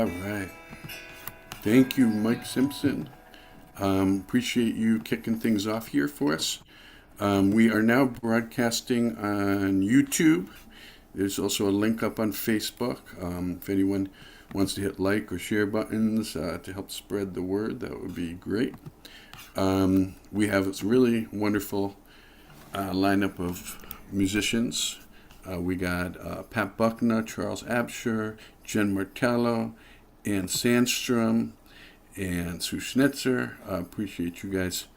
All right. Thank you, Mike Simpson. Appreciate you kicking things off here for us. We are now broadcasting on YouTube. There's also a link up on Facebook. If anyone wants to hit like or share buttons to help spread the word, that would be great. We have this really wonderful lineup of musicians. We got Pat Buckner, Charles Absher, Jen Martello, Ann Sandstrom, and Sue Schnitzer. Appreciate you guys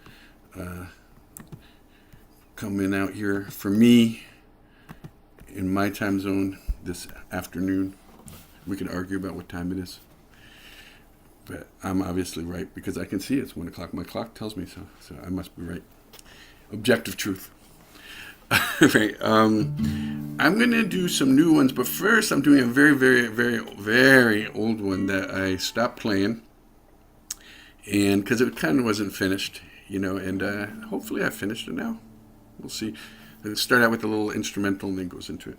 coming out here for me in my time zone this afternoon. We can argue about what time it is, but I'm obviously right because I can see it's 1 o'clock. My clock tells me so, so I must be right. Objective truth. Right. I'm going to do some new ones, but first I'm doing a very, very, very, very old one that I stopped playing, and because it kind of wasn't finished, and hopefully I finished it now. We'll see. Let's start out with a little instrumental and then goes into it.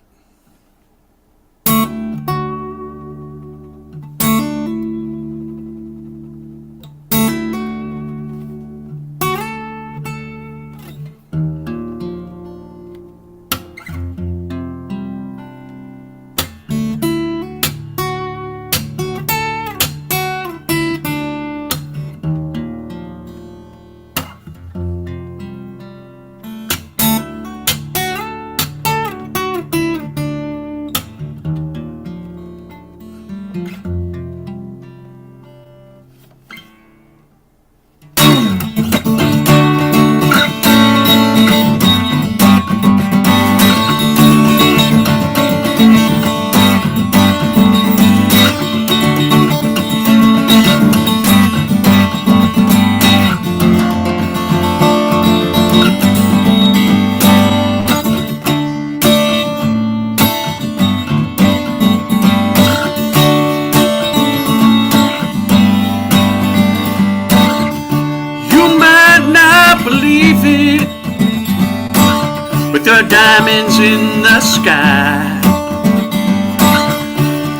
Diamonds in the sky,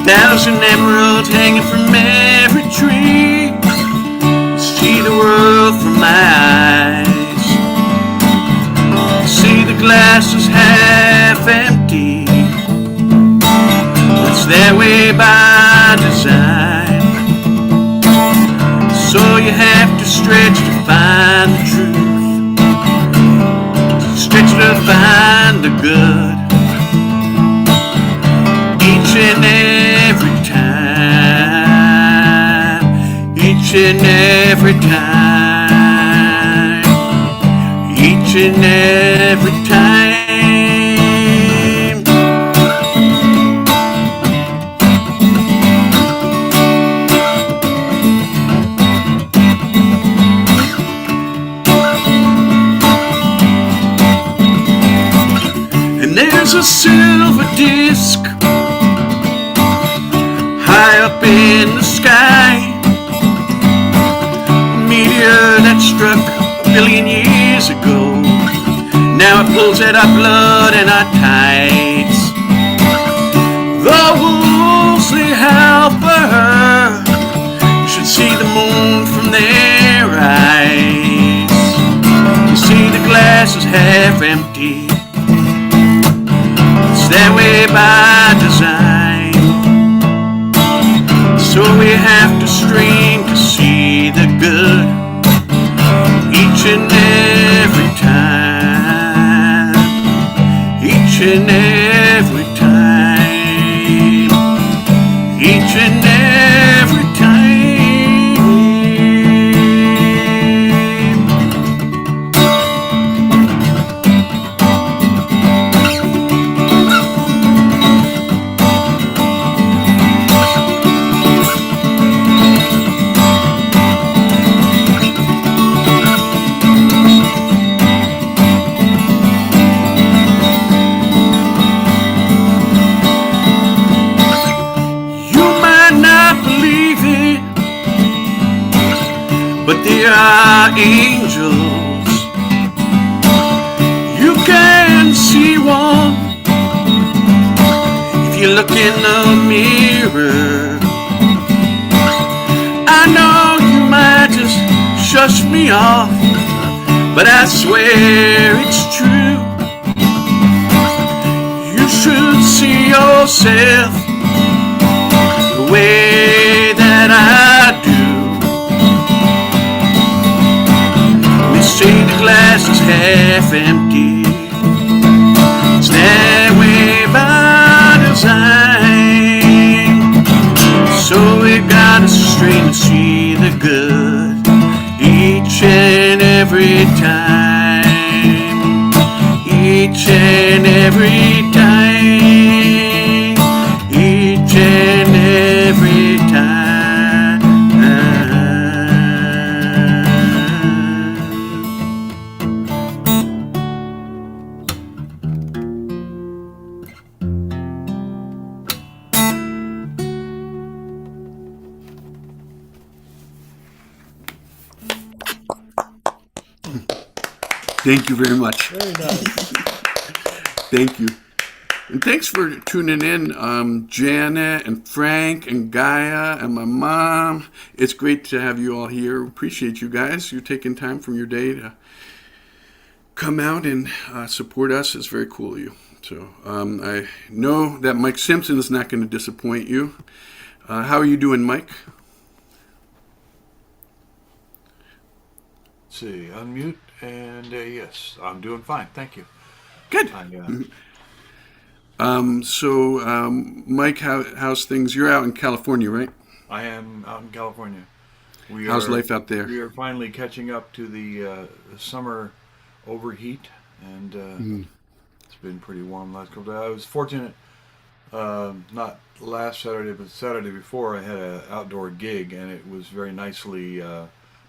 1,000 emeralds hanging from every tree. See the world from my eyes, see the glass is half empty. It's that way by design, so you have to stretch to find the truth. Stretch to find the good, each and every time, each and every time, each and every time. There's a silver disc high up in the sky, a meteor that struck 1 billion years ago. Now it pulls at our blood and our tides. The wolves, they howl for her. You should see the moon from their eyes. You see the glass is half empty. That way by design, so we have to strain to see the good each and every time, each and every time, each and every time. But there are angels, you can see one if you look in the mirror. I know you might just shush me off, but I swear it's true. You should see yourself the way that I do. They say the glass is half empty. It's that way by design. So we gotta strain to see the good each and every time. Each and every time. Each and every time. Thank you very much. Very nice. Thank you. And thanks for tuning in, Janet and Frank and Gaia and my mom. It's great to have you all here. Appreciate you guys. You're taking time from your day to come out and support us. It's very cool of you. So I know that Mike Simpson is not going to disappoint you. How are you doing, Mike? Let's see, unmute, and yes, I'm doing fine, thank you. Good. Mike, how's things? You're out in California, right? I am out in California. How's life out there? We are finally catching up to the summer overheat, and it's been pretty warm last couple days. I was fortunate, not last Saturday, but Saturday before, I had an outdoor gig, and it was very nicely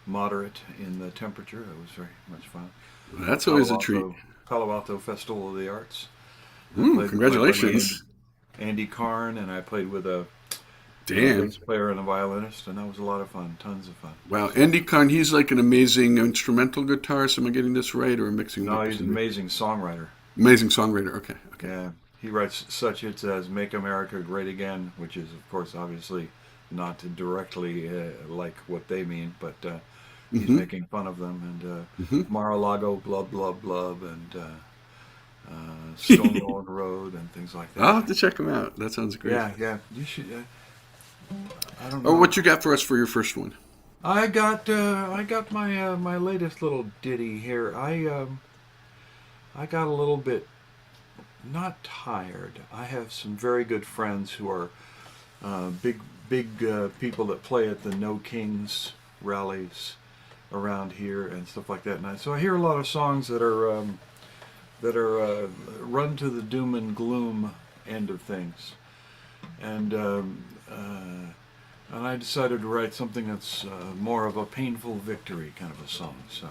moderate in the temperature. It was very much fun. That's always a treat. Palo Alto Festival of the Arts. Congratulations. Andy Karn, and I played with a bass player and a violinist, and that was a lot of fun, tons of fun. Wow, Andy Karn, he's like an amazing instrumental guitarist. Am I getting this right, or mixing? No, he's an amazing songwriter. Amazing songwriter. Okay. Yeah, he writes such hits as "Make America Great Again," which is, of course, obviously not directly like what they mean, but he's making fun of them. And Mar-a-Lago, Blub Blub Blub, and Stonewall Road, and things like that. I'll have to check him out. That sounds great. Yeah, you should. I don't know. Oh, what you got for us for your first one? I got my my latest little ditty here. I got a little bit not tired. I have some very good friends who are big people that play at the No Kings rallies around here and stuff like that. And so I hear a lot of songs that are run to the doom and gloom end of things, and I decided to write something that's more of a painful victory kind of a song. So.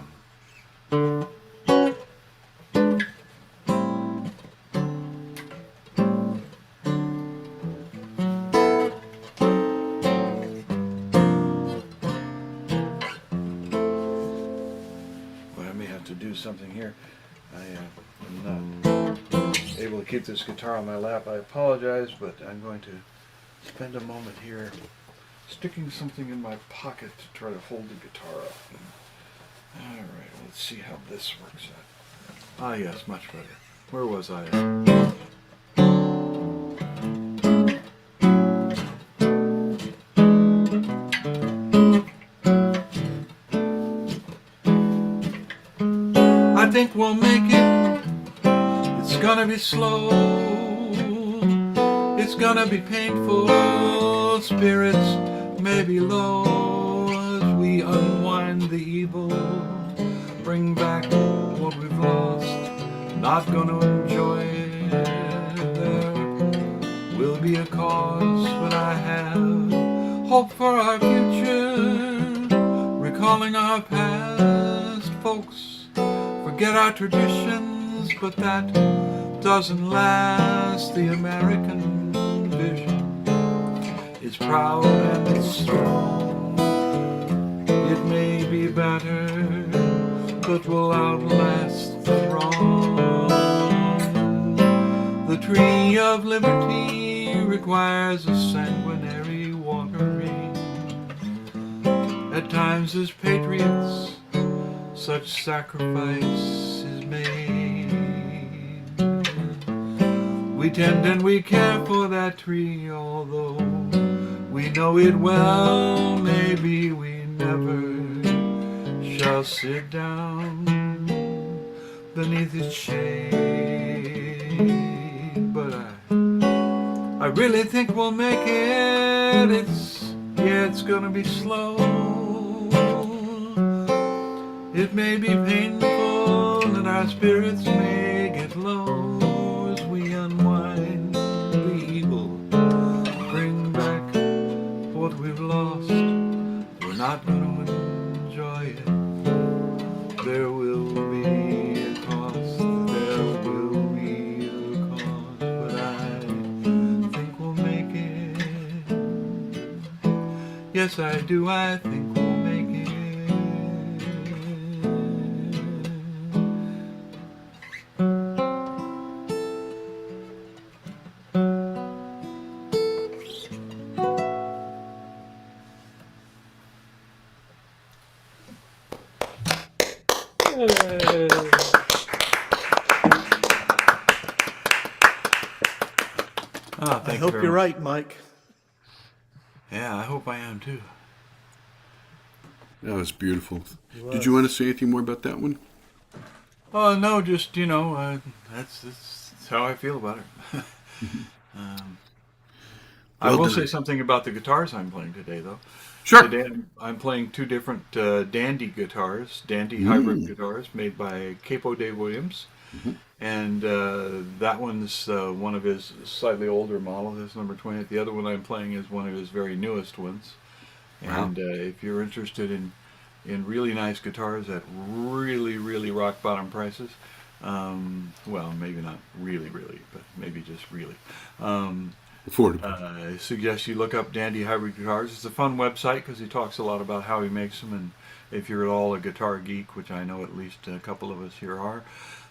Something here. I'm not able to keep this guitar on my lap. I apologize, but I'm going to spend a moment here sticking something in my pocket to try to hold the guitar up. Alright, let's see how this works out. Ah yes, much better. Where was I at? I think we'll make it. It's gonna be slow. It's gonna be painful. Spirits may be low as we unwind the evil. Bring back what we've lost. Not gonna enjoy it. There will be a cause when I have hope for our future. Recalling our past, folks. Forget our traditions, but that doesn't last. The American vision is proud and it's strong. It may be battered, but will outlast the wrong. The tree of liberty requires a sanguinary watering. At times as patriots, such sacrifice is made. We tend and we care for that tree, although we know it well. Maybe we never shall sit down beneath its shade. But I really think we'll make it. It's gonna be slow. It may be painful and our spirits may get low as we unwind the evil, bring back what we've lost. We're not gonna enjoy it. There will be a cost, there will be a cost, but I think we'll make it. Yes, I do, I think we'll make it. I hope you're right, Mike. Yeah, I hope I am too. That was beautiful. Did you want to say anything more about that one? Oh no, just that's how I feel about it. I Well will done. say something about the guitars I'm playing today, though. Sure. Today I'm playing two different Dandy guitars, Dandy hybrid guitars made by Capo Dave Williams, and that one's one of his slightly older model. That's number 20. The other one I'm playing is one of his very newest ones. And if you're interested in really nice guitars at really rock bottom prices, well, maybe not really, but maybe just really. Affordable. I suggest you look up Dandy Hybrid Guitars. It's a fun website because he talks a lot about how he makes them, and if you're at all a guitar geek, which I know at least a couple of us here are,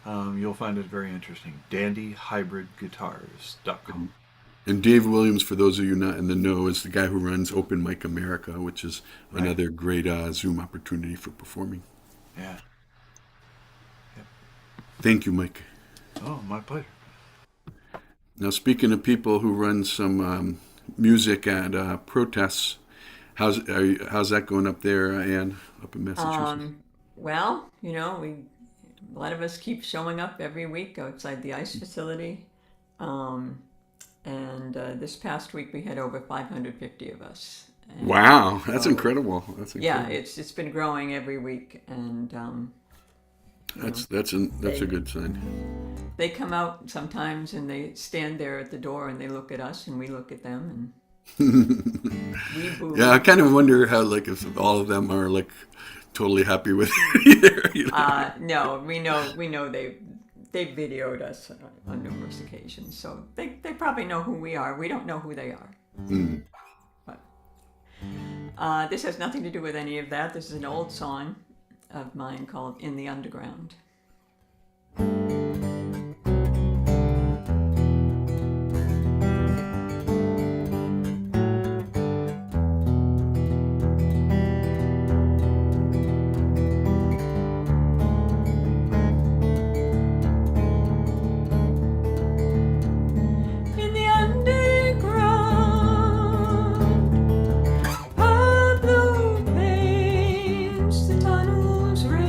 you'll find it very interesting. DandyHybridGuitars.com. And Dave Williams, for those of you not in the know, is the guy who runs Open Mic America, which is another great Zoom opportunity for performing. Yeah. Thank you, Mike. Oh, my pleasure. Now, speaking of people who run some music at protests, how's that going up there, Ann, up in Massachusetts? Well, a lot of us keep showing up every week outside the ice facility. And this past week we had over 550 of us. And Wow, that's incredible. That's yeah, incredible. it's been growing every week, and That's a good sign. they come out sometimes and they stand there at the door and they look at us and we look at them and we boo. Yeah, I kind of wonder how, like, if all of them are like totally happy with it. No, we know they videoed us on numerous occasions, so they probably know who we are. We don't know who they are. But this has nothing to do with any of that. This is an old song of mine called "In the Underground." In the underground, our blue paints the tunnels red.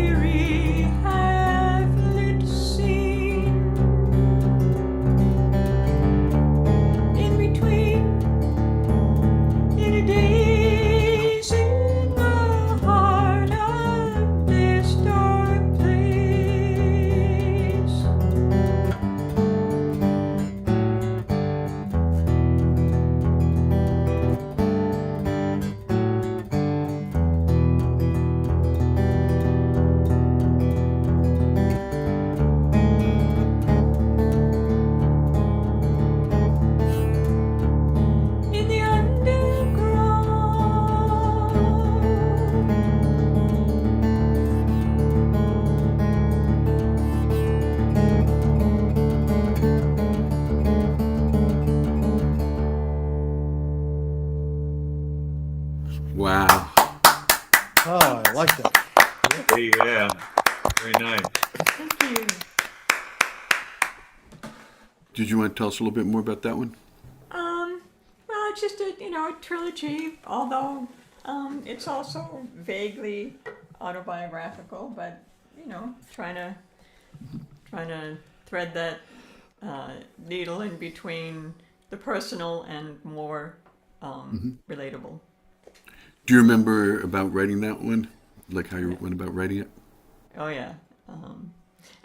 weary have lit scene. In between, in a daze in the heart of this dark place. In the underground, Wow. Oh, I like that. Yeah, very nice. thank you. Did you want to tell us a little bit more about that one? Well, it's just a a trilogy, although it's also vaguely autobiographical, but trying to thread that needle in between the personal and more relatable. Do you remember about writing that one? Like how you went about writing it? Oh yeah,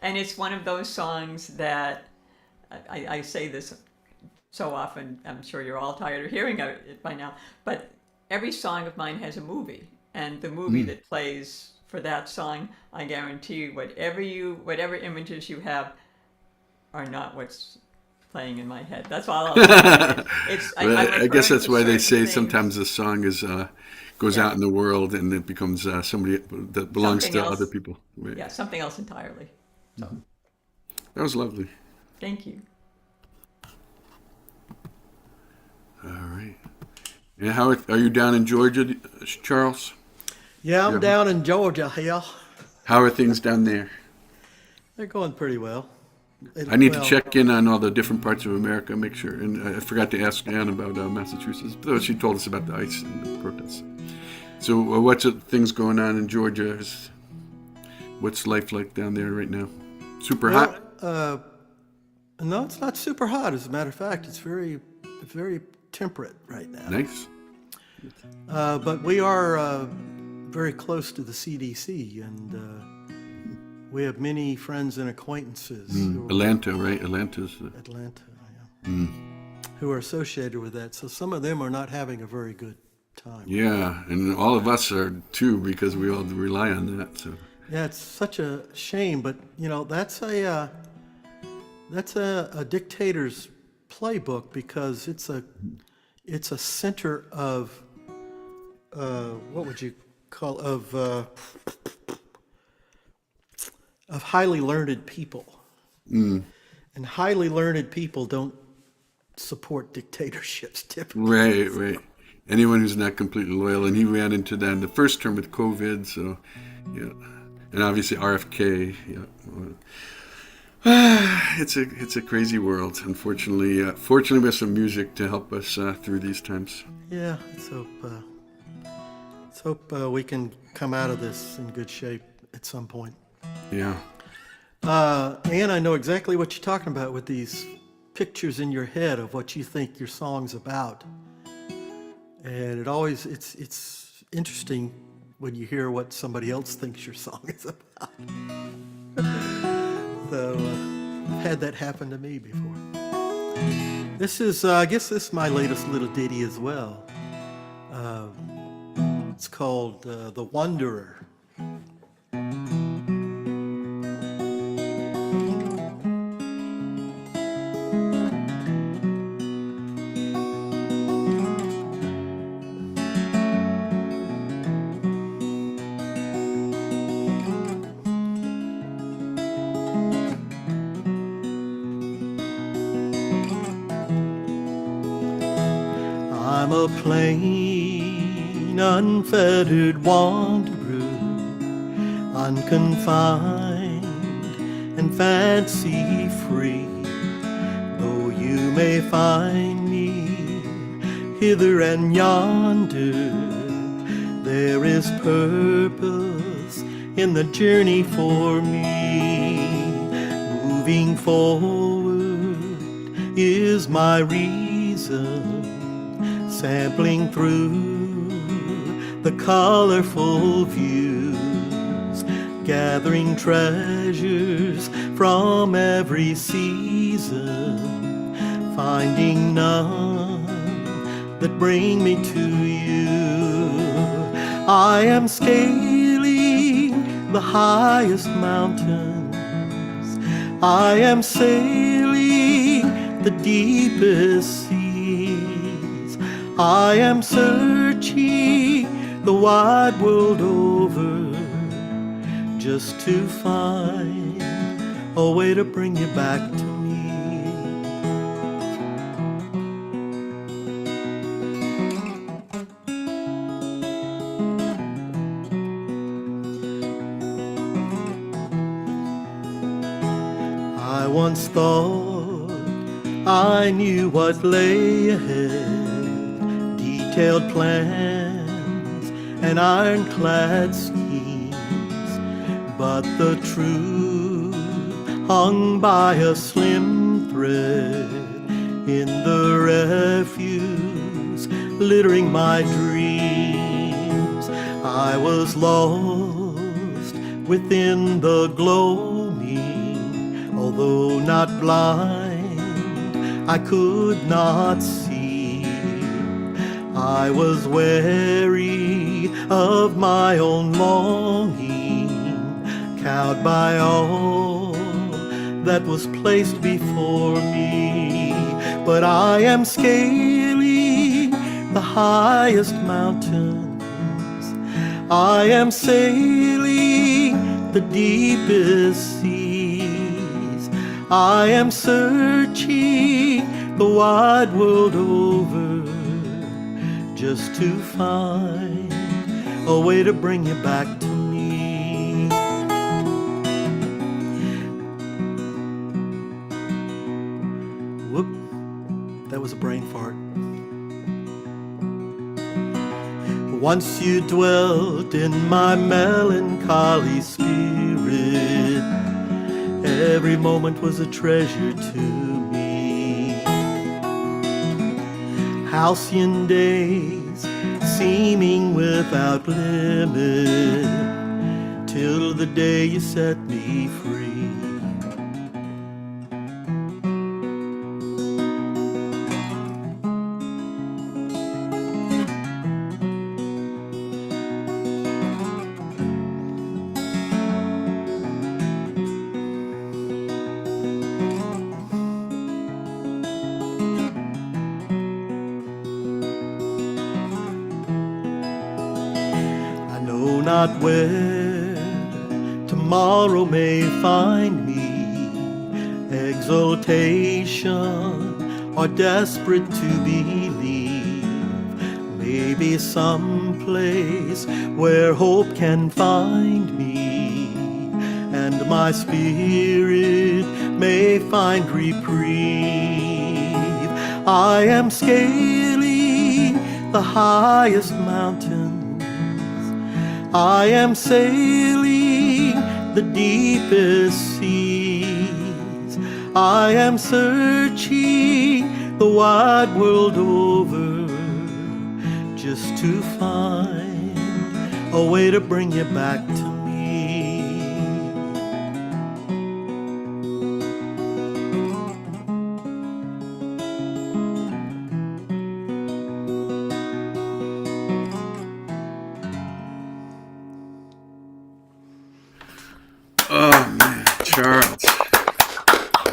and it's one of those songs that I say this so often. I'm sure you're all tired of hearing it by now, but every song of mine has a movie, and the movie that plays for that song, I guarantee you, whatever images you have, are not what's playing in my head. That's all I'll say. I guess that's why they say things. sometimes the song is goes Yeah. out in the world and it becomes somebody that belongs Something to else. other people. Right. Yeah, something else entirely. That was lovely. Thank you. All right. And how are you down in Georgia, Charles? Yeah, I'm down in Georgia here. How are things down there? They're going pretty well. I need to check in on all the different parts of America, make sure. And I forgot to ask Ann about Massachusetts, though she told us about the ice and the protests. So what's things going on in Georgia? What's life like down there right now? Super hot? No, it's not super hot. As a matter of fact, it's very temperate right now. Nice. But we are very close to the CDC, and we have many friends and acquaintances who are Atlanta, right? Atlanta's. Atlanta, yeah, who are associated with that. So some of them are not having a very good time. Yeah, and all of us are too because we all rely on that. So Yeah, it's such a shame, but that's a dictator's playbook, because it's a center of what would you call of highly learned people, and highly learned people don't support dictatorships typically. right. Anyone who's not completely loyal, and he ran into that in the first term with COVID. So yeah, and obviously RFK. Yeah. It's a crazy world. Unfortunately, fortunately, we have some music to help us through these times. Yeah, let's hope we can come out of this in good shape at some point. Yeah. And I know exactly what you're talking about with these pictures in your head of what you think your song's about. And it's interesting when you hear what somebody else thinks your song is about. So I've had that happen to me before. This is, I guess this is my latest little ditty as well. It's called The Wanderer. I'm a plain, unfettered wanderer, unconfined and fancy-free. Though you may find me hither and yonder, there is purpose in the journey for me. Moving forward is my reason, sampling through the colorful views, gathering treasures from every season, finding none that bring me to you. I am scaling the highest mountains, I am sailing the deepest seas, I am searching the wide world over just to find a way to bring you back to me. I once thought I knew what lay ahead, detailed plans and ironclad schemes, but the truth hung by a slim thread in the refuse littering my dreams. I was lost within the gloaming, although not blind, I could not see. I was wary of my own longing, cowed by all that was placed before me. But I am scaling the highest mountains, I am sailing the deepest seas, I am searching the wide world over just to find a way to bring you back to me. Whoop, that was a brain fart. Once you dwelt in my melancholy spirit, every moment was a treasure to me. Halcyon days seeming without limit, till the day you set me free. Not where tomorrow may find me, exultation or desperate to believe, maybe some place where hope can find me, and my spirit may find reprieve. I am scaling the highest mountain, I am sailing the deepest seas, I am searching the wide world over just to find a way to bring you back to me. Oh man, Charles,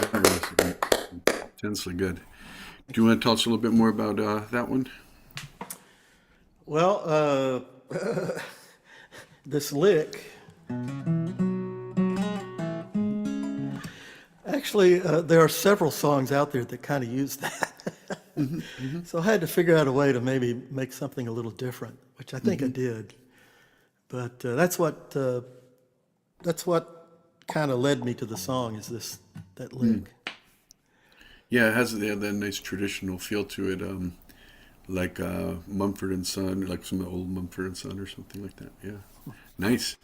that was intensely good. Do you want to tell us a little bit more about that one? Well, this lick, actually, there are several songs out there that kind of use that. So I had to figure out a way to maybe make something a little different, which I think I did. But that's what kind of led me to the song, is that lick. Yeah, it has that nice traditional feel to it, like Mumford and Son, like some old Mumford and Son or something like that. Yeah, nice.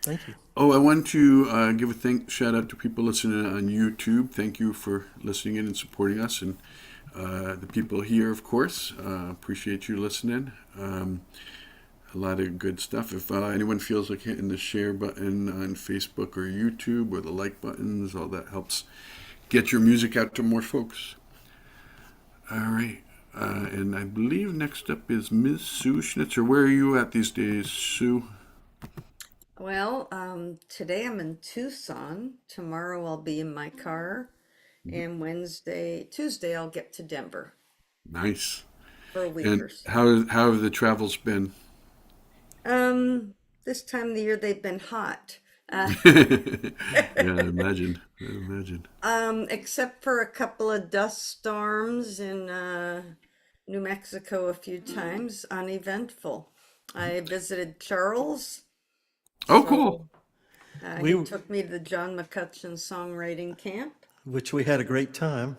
Thank you. Oh, I want to give a shout out to people listening on YouTube. Thank you for listening in and supporting us, and the people here, of course. Appreciate you listening. A lot of good stuff. If anyone feels like hitting the share button on Facebook or YouTube or the like buttons, all that helps get your music out to more folks. All right. And I believe next up is Ms. Sue Schnitzer. Where are you at these days, Sue? Well, today I'm in Tucson. Tomorrow I'll be in my car. And Tuesday I'll get to Denver Nice. for a week And or so. how have the travels been? This time of the year they've been hot. Yeah, I imagine. I imagine. Except for a couple of dust storms in New Mexico a few times, uneventful. I visited Charles, Oh, so cool. he We, took me to the John McCutcheon songwriting camp. which we had a great time.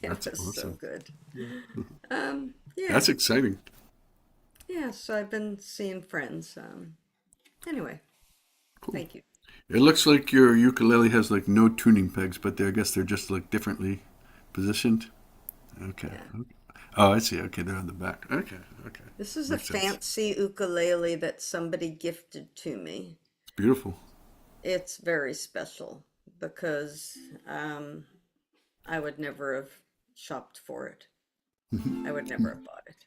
It That's was so awesome. good. Yeah, That's exciting. yeah. So I've been seeing friends. Anyway, Cool. thank you. It looks like your ukulele has like no tuning pegs, but I guess they're just like differently positioned. Okay. Yeah. Oh, I see. Okay, they're on the back. Okay. Okay. This is a Makes sense. fancy ukulele that somebody gifted to me. It's beautiful. It's very special because I would never have shopped for it. I would never have bought it.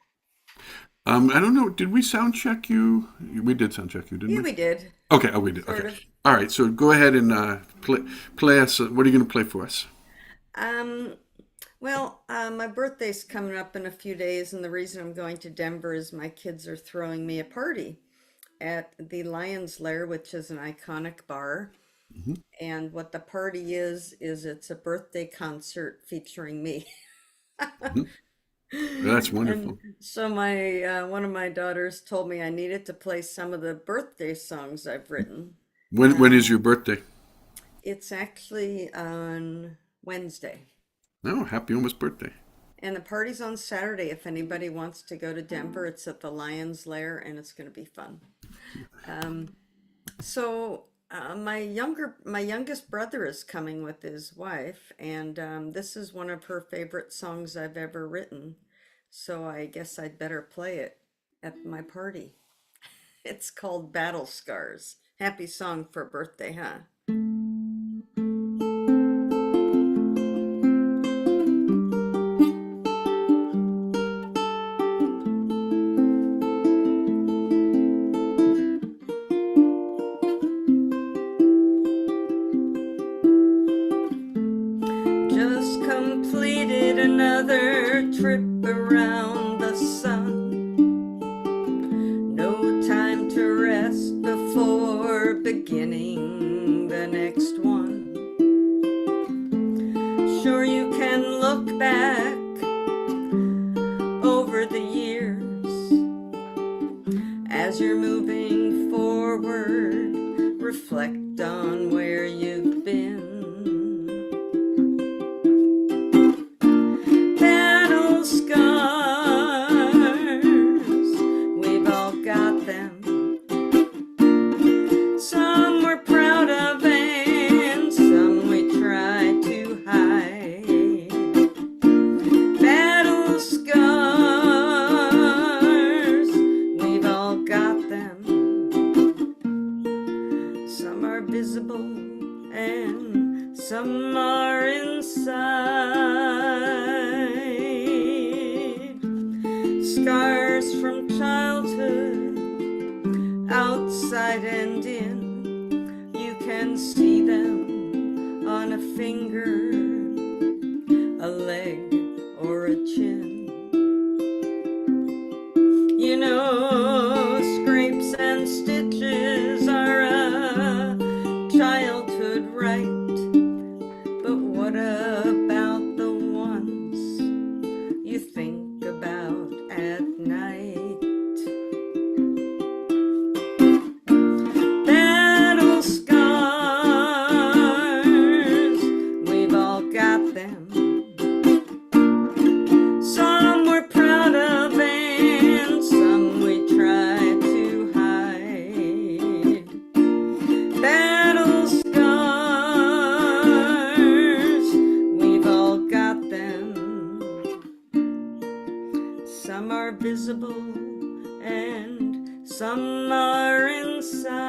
I don't know. Did we sound check you? We did sound check you, didn't Yeah, we? we did, Okay. Oh, we did. sort Okay. of. All right. So go ahead and play us. What are you going to play for us? Um, well, my birthday's coming up in a few days, and the reason I'm going to Denver is my kids are throwing me a party at the Lion's Lair, which is an iconic bar. And what the party is it's a birthday concert featuring me. That's And wonderful. so my one of my daughters told me I needed to play some of the birthday songs I've written. When is your birthday? It's actually on Wednesday. Oh, happy almost birthday. And the party's on Saturday. If anybody wants to go to Denver, it's at the Lion's Lair and it's going to be fun. My youngest brother is coming with his wife, and this is one of her favorite songs I've ever written. So I guess I'd better play it at my party. It's called Battle Scars. Happy song for a birthday, huh? Just completed another trip around the sun. No time to rest before beginning the next one. Sure, you can look back over the years as you're moving forward. Reflect on where you've been. Battle scars, we've all got them. Some we're proud of and some we try to hide. Battle scars, we've all got them. Some are visible and some are inside. Scars from childhood, outside and in. You can see them on a finger, a leg, or a chin. You know, scrapes and stitches are a childhood right. But what about the ones you think about at night? Battle scars, we've all got them. Some we're proud of and some we try to hide. visible and some are inside.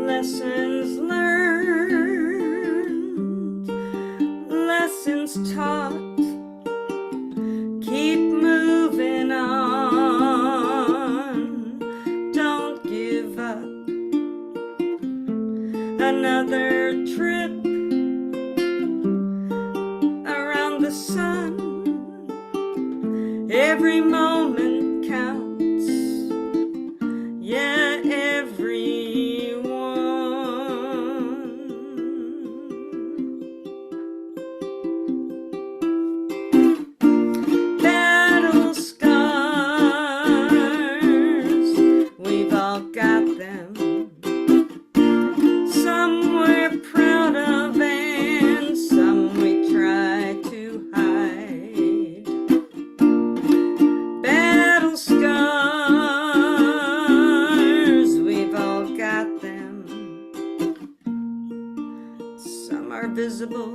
Lessons learned, lessons taught, keep moving on, don't give up. Another trip around the sun, every moment counts, yeah, every battle scars, we've all got them. Some we're proud of and some we try to hide. Battle scars, we've all got them. Some are visible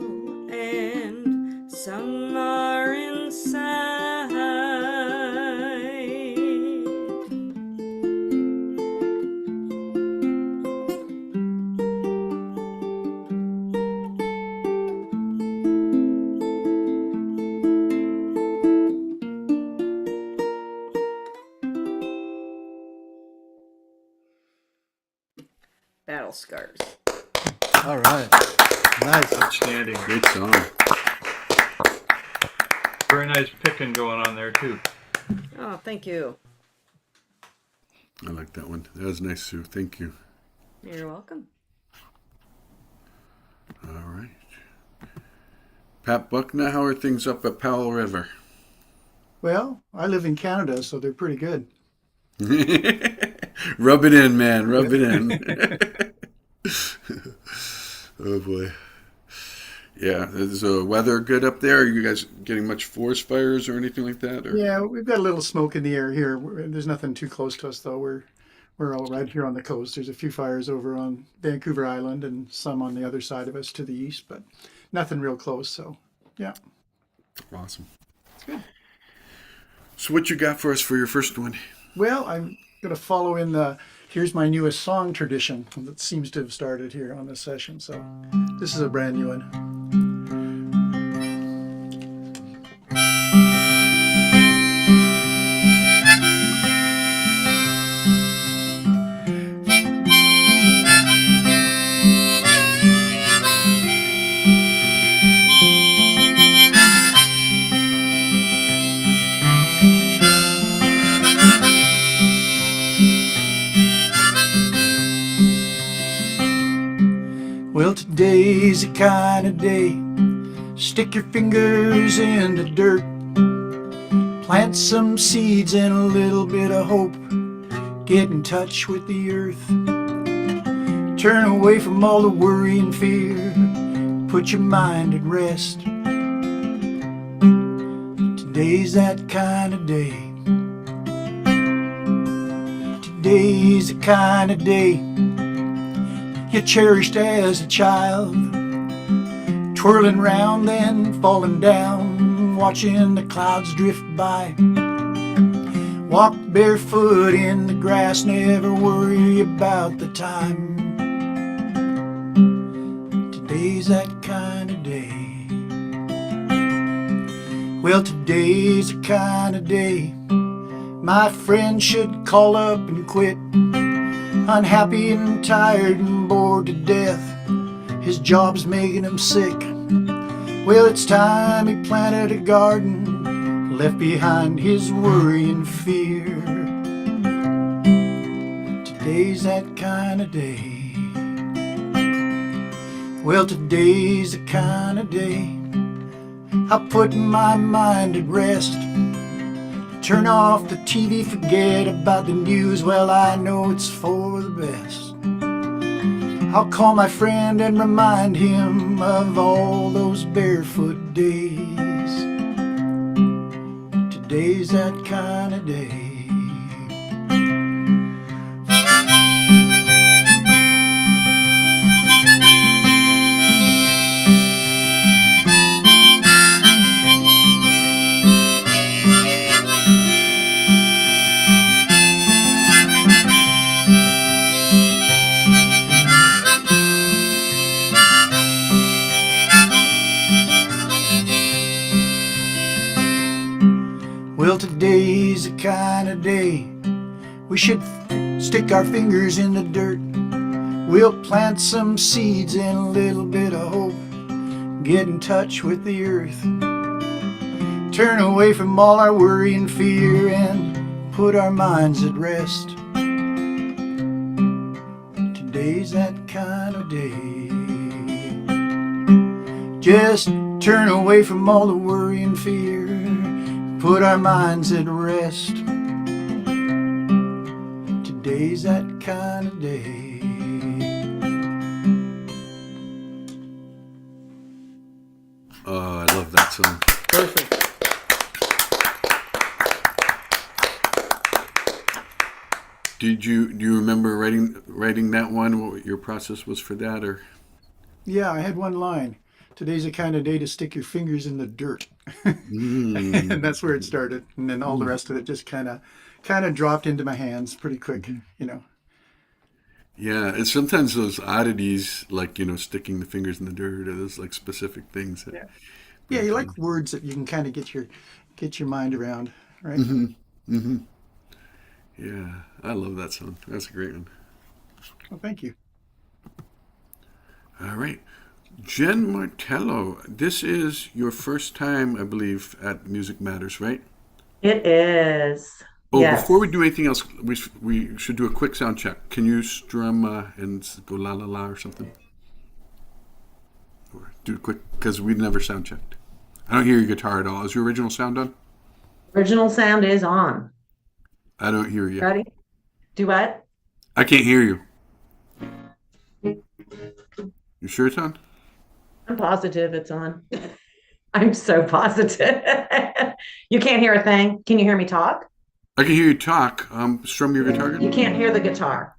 and some are inside. Battle scars. All right. Nice. Outstanding. Great song. Very nice picking going on there too. Oh, thank you. I like that one. That was nice, Sue. Thank you. You're welcome. All right. Pat Buckner, how are things up at Powell River? Well, I live in Canada, so they're pretty good. Rub it in, man. Rub it in. Oh, boy. Yeah. Is the weather good up there? Are you guys getting much forest fires or anything like that? Or? Yeah, we've got a little smoke in the air here. There's nothing too close to us, though. We're all right here on the coast. There's a few fires over on Vancouver Island and some on the other side of us to the east, but nothing real close. So, yeah. Awesome. Good. So what you got for us for your first one? Well, I'm going to follow in the Here's My Newest Song tradition that seems to have started here on this session. So this is a brand new one. Well, today's the kind of day, stick your fingers in the dirt, plant some seeds and a little bit of hope, get in touch with the earth, turn away from all the worry and fear, put your mind at rest. Today's that kind of day. Today's the kind of day you cherished as a child, twirling round then falling down, watching the clouds drift by. Walk barefoot in the grass, never worry about the time. Today's that kind of day. Well, today's the kind of day my friend should call up and quit. Unhappy and tired and bored to death, his job's making him sick. Well, it's time he planted a garden, left behind his worry and fear. Today's that kind of day. Well, today's the kind of day I put my mind at rest. Turn off the TV, forget about the news. Well, I know it's for the best. I'll call my friend and remind him of all those barefoot days. Today's that kind of day. Well, today's the kind of day we should stick our fingers in the dirt. We'll plant some seeds and a little bit of hope, get in touch with the earth, turn away from all our worry and fear and put our minds at rest. Today's that kind of day. Just turn away from all the worry and fear, put our minds at rest. Today's that kind of day. Oh, I love that song. Perfect. Do you remember writing that one? What your process was for that, or? Yeah, I had one line. Today's the kind of day to stick your fingers in the dirt. And that's where it started. And then all the rest of it just kind of dropped into my hands pretty quick, you know. Yeah, and sometimes those oddities, like, sticking the fingers in the dirt, or those like specific things. That, Yeah, you like words that you can kind of get your mind around, right? Yeah, I love that song. That's a great one. Well, thank you. All right. Jen Martello, this is your first time, I believe, at Music Matters, right? It is. Oh, Yes. before we do anything else, we should do a quick sound check. Can you strum and go la la la or something? Or do it quick, because we never sound checked. I don't hear your guitar at all. Is your original sound on? Original sound is on. I don't hear you. Ready? Do what? I can't hear you. You sure it's on? I'm positive it's on. I'm so positive. You can't hear a thing. Can you hear me talk? I can hear you talk. Strum your guitar. You can't hear the guitar.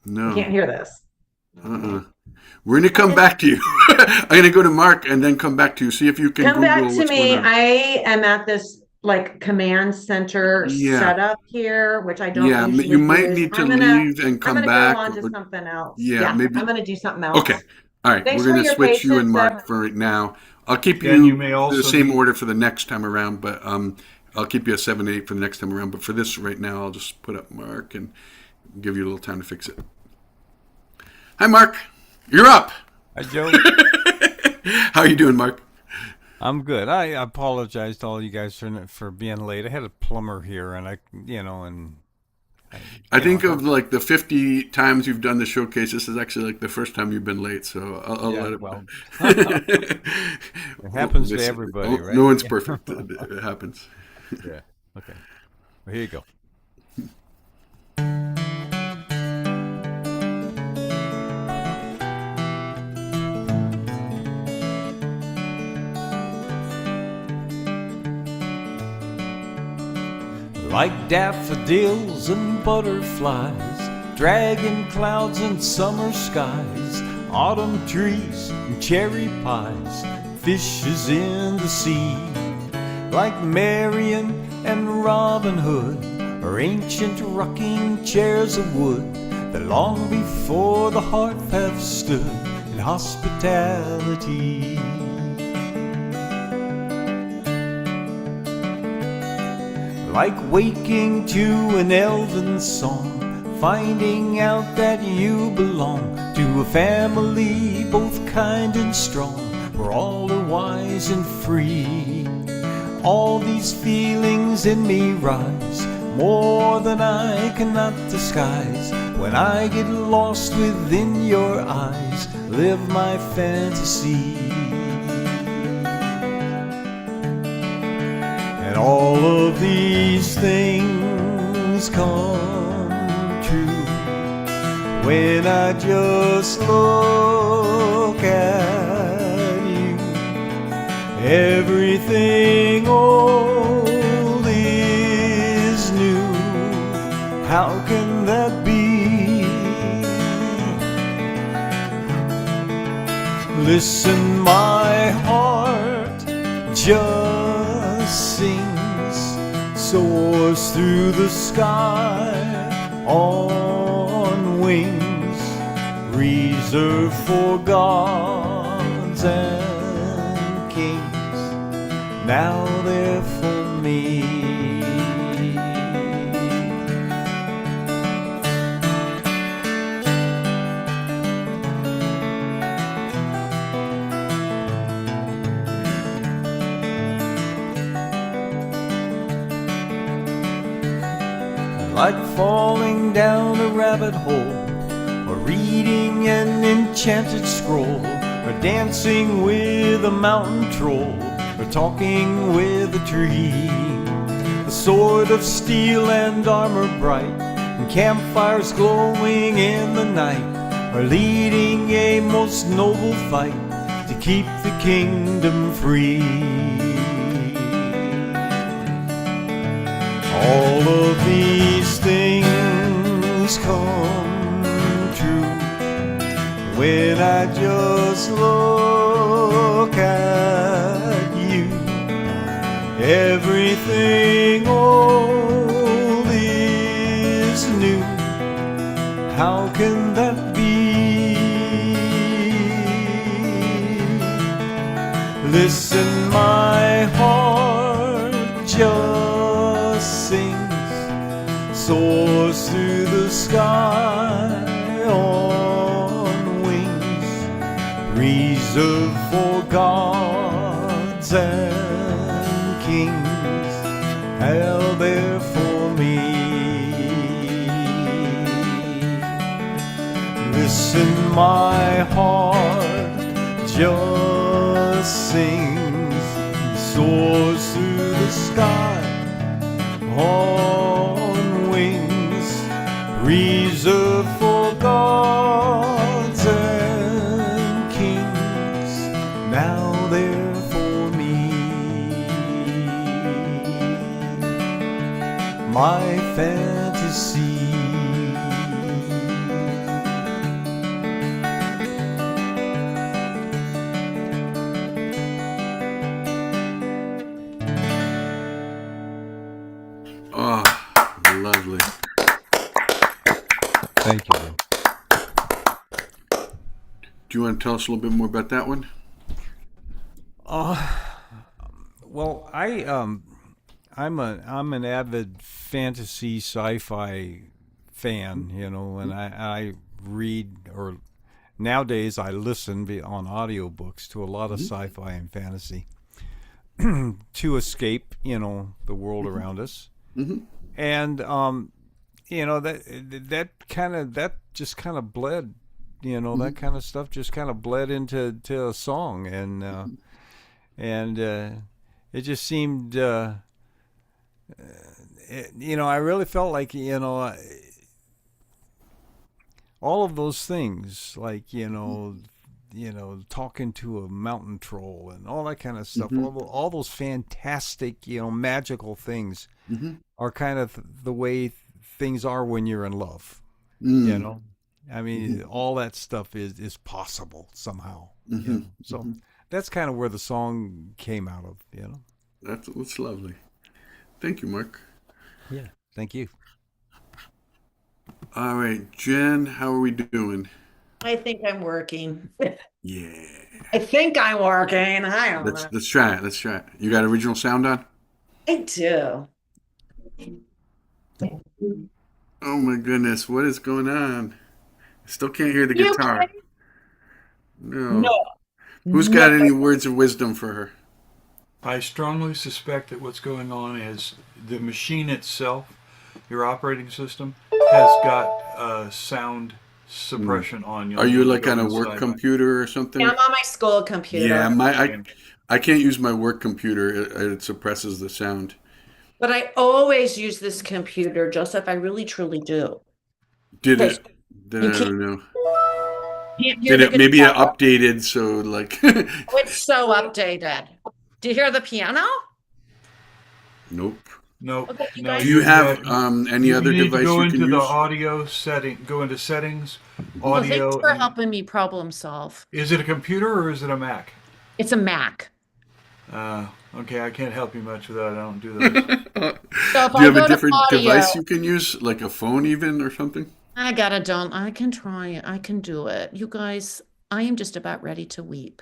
No. You can't hear this. We're gonna come back to you. I'm gonna go to Mark and then come back to you. See if you can Come Google back to what's me. going on. I am at this like command center Yeah. setup here, which I don't Yeah, usually you might use. need to I'm gonna- leave and come I'm gonna back. go on to or- something else. Yeah, maybe- I'm gonna do something else. Okay. All right. Thanks We're going for to your switch you and patience, Mark everyone. for right now. I'll keep Jen, you, you may also the same be- order for the next time around, but I'll keep you at 7-8 for the next time around. But for this right now, I'll just put up Mark and give you a little time to fix it. Hi, Mark. You're up. Hi, Joe. How are you doing, Mark? I'm good. I apologize to all you guys for being late. I had a plumber here, and I think of like the 50 times you've done the showcase, this is actually like the first time you've been late, so I'll Yeah, let it. well, it happens to Listen, everybody, right? No one's perfect. It happens. Yeah. Okay. Well, here you go. Like daffodils and butterflies, dragon clouds and summer skies, autumn trees and cherry pies, fishes in the sea. Like Marion and Robin Hood, or ancient rocking chairs of wood, that long before the hearth have stood in hospitality. Like waking to an elven song, finding out that you belong to a family both kind and strong, where all are wise and free. All these feelings in me rise, more than I cannot disguise. When I get lost within your eyes, live my fantasy. And all of these things come true when I just look at you. Everything old is new. How can that be? Listen, my heart just sings, soars through the sky on wings reserved for gods and kings. Now they're for me. Like falling down a rabbit hole, or reading an enchanted scroll, or dancing with a mountain troll, or talking with a tree. A sword of steel and armor bright, and campfires glowing in the night, are leading a most noble fight to keep the kingdom free. All of these things come true when I just look at you. Everything old is new. How can that be? Listen, my heart just sings, soars through the sky on wings reserved for gods and kings, held there for me. Listen, my heart just sings, soars through the sky on wings reserved for gods and kings. Now they're for me. My fantasy. Oh, lovely. Thank you. Do you want to tell us a little bit more about that one? Well, I'm an avid fantasy sci-fi fan, you know, and I read, or nowadays I listen on audiobooks to a lot of sci-fi and fantasy to escape, you know, the world around us. And you know, that just kind of bled, you know, that kind of stuff just kind of bled into a song, and it just seemed, you know, I really felt like, you know, all of those things, like, you know, talking to a mountain troll and all that kind of stuff, all those fantastic, you know, magical things are kind of the way things are when you're in love, you know. I mean, all that stuff is possible somehow. You know? So that's kind of where the song came out of, you know. That's lovely. Thank you, Mark. Yeah. Thank you. All right, Jen, how are we doing? I think I'm working. Yeah. I think I'm working. I don't know. Let's try it. Let's try it. You got original sound on? I do. Oh my goodness, what is going on? I still can't hear the You guitar. can- No. No. Who's got any words of wisdom for her? I strongly suspect that what's going on is the machine itself, your operating system, has got sound suppression on. Are you like go on a inside work my- computer or something? Yeah, I'm on my school computer. Yeah, I can't use my work computer. It suppresses the sound. But I always use this computer, Joseph. I really truly do. Did Because it Then You I don't know. can't hear Did the it maybe it guitar. updated so like Oh, it's so updated. Do you hear the piano? Nope. Nope. Okay, you No, guys- Do you have yeah, any you other need to device go you can into the use? audio setting. Go into settings, Well, thanks audio, for and helping me problem solve. is it a computer or is it a Mac? It's a Mac. Okay, I can't help you much with that. I don't do those. So if Do you I have a go to different audio, device you can use, like a phone even or something? I gotta don't. I can try it. I can do it. You guys, I am just about ready to weep.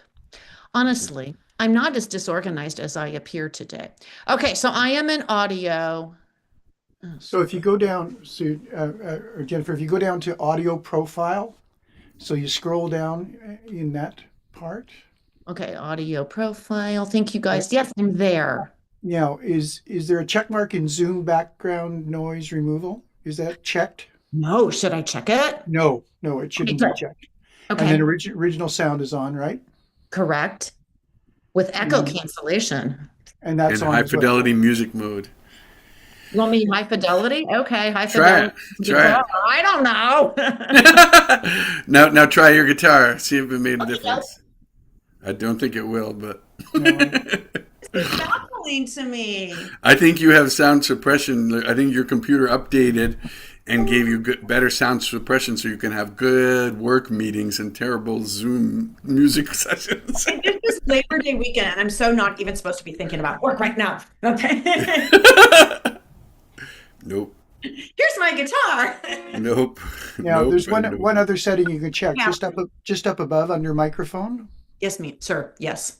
Honestly, I'm not as disorganized as I appear today. Okay, so I am in audio. Oh, So if you go down, Sue, or Jennifer, if you go down to audio profile, so you scroll down in that part. okay, audio profile. Thank you guys. Yes, I'm there. Now, is there a check mark in Zoom background noise removal? Is that checked? No, should I check it? No, it shouldn't be good. checked. Okay, And then original sound is on, right? correct. With echo And- cancellation. And that's And on high as well. fidelity music mode. You want me high fidelity? Okay, high Try fidelity. it. Try guitar. I don't know. it. Now try your guitar. See if it made a Okay, difference. I don't think it will, but It's baffling to me. I think you have sound suppression. I think your computer updated and gave you better sound suppression so you can have good work meetings and terrible Zoom music sessions. It's just Labor Day weekend, and I'm so not even supposed to be thinking about work right now. Okay. Nope. Here's my guitar. Nope. Now, Nope. there's and nope. one other setting you can check Yeah. just up above under microphone. Yes, me, sir. Yes.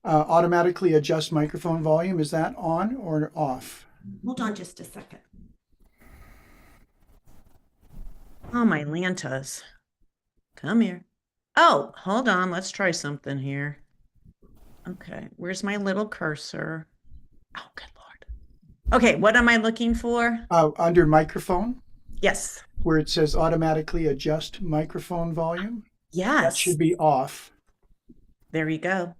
Automatically adjust microphone volume. Is that on or off? Hold on just a second. Oh, my Lantas. Come here. Oh, hold on. Let's try something here. Okay. Where's my little cursor? Oh, good Lord. Okay. What am I looking for? Under microphone, Yes. where it says automatically adjust microphone volume, that Yes. should be off. There you go.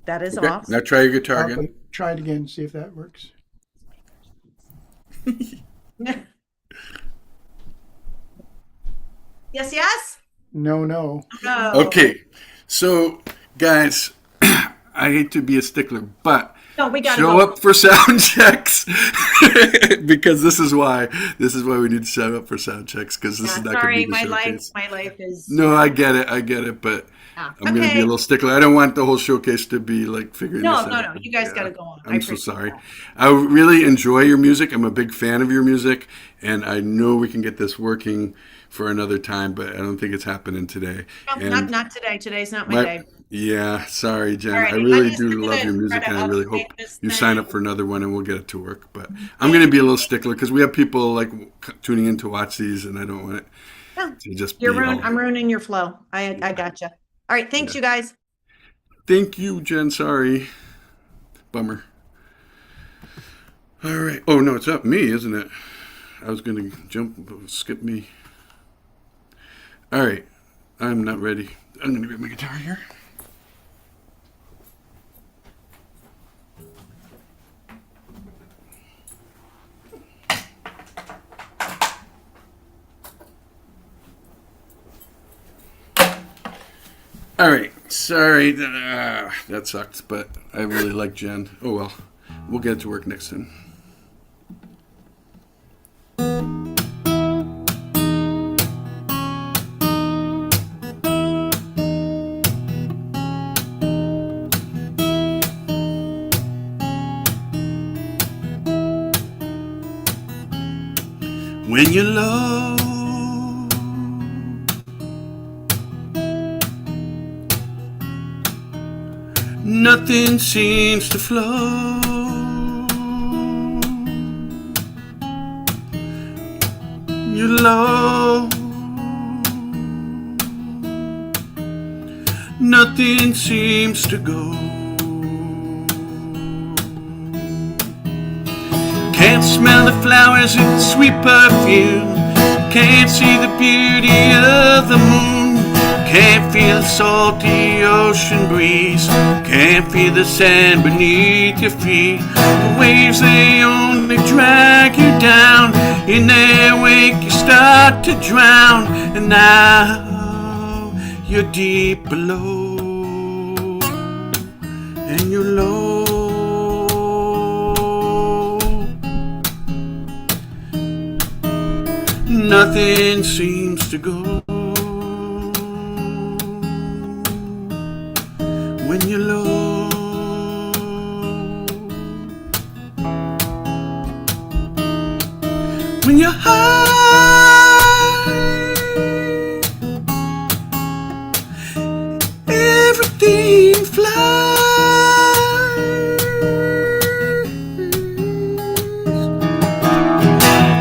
That is Okay, off. now try your guitar again. Try it again, see if that works. Yes, yes. No. No. Okay, so guys, I hate to be a stickler, but No, we gotta show go. up for sound checks because this is why we need to show up for sound checks because this is not Sorry, going to be the showcase. my life is. No, I get it, but Ah, I'm going to be okay. a little stickler. I don't want the whole showcase to be like figuring No, this no, out. no. You guys Yeah, gotta go on. I I'm so appreciate sorry. that. I really enjoy your music. I'm a big fan of your music, and I know we can get this working for another time, but I don't think it's happening today. No, And not today. Today's not my day. yeah, sorry, Jen. Alrighty, I really I just do wanted love to your music, try to and I really update hope this you sign thing. up for another one, and we'll get it to work. But I'm going to be a little stickler because we have people like tuning in to watch these, and I don't want it No, to just You're be all. I'm ruining your flow. I gotcha. All right, thanks, you guys. Thank you, Jen. Sorry. Bummer. All right. Oh, no, it's up me, isn't it? I was going to skip me. All right. I'm not ready. I'm going to get my guitar here. All right. Sorry. That sucked, but I really like Jen. Oh, well. We'll get it to work next time. When you're low, nothing seems to flow. You're low, nothing seems to go. Can't smell the flowers in sweet perfume. Can't see the beauty of the moon. Can't feel the salty ocean breeze. Can't feel the sand beneath your feet. The waves, they only drag you down. In their wake you start to drown, and now you're deep below, and you're low. Nothing seems to go when you're low. When you're high, everything flies.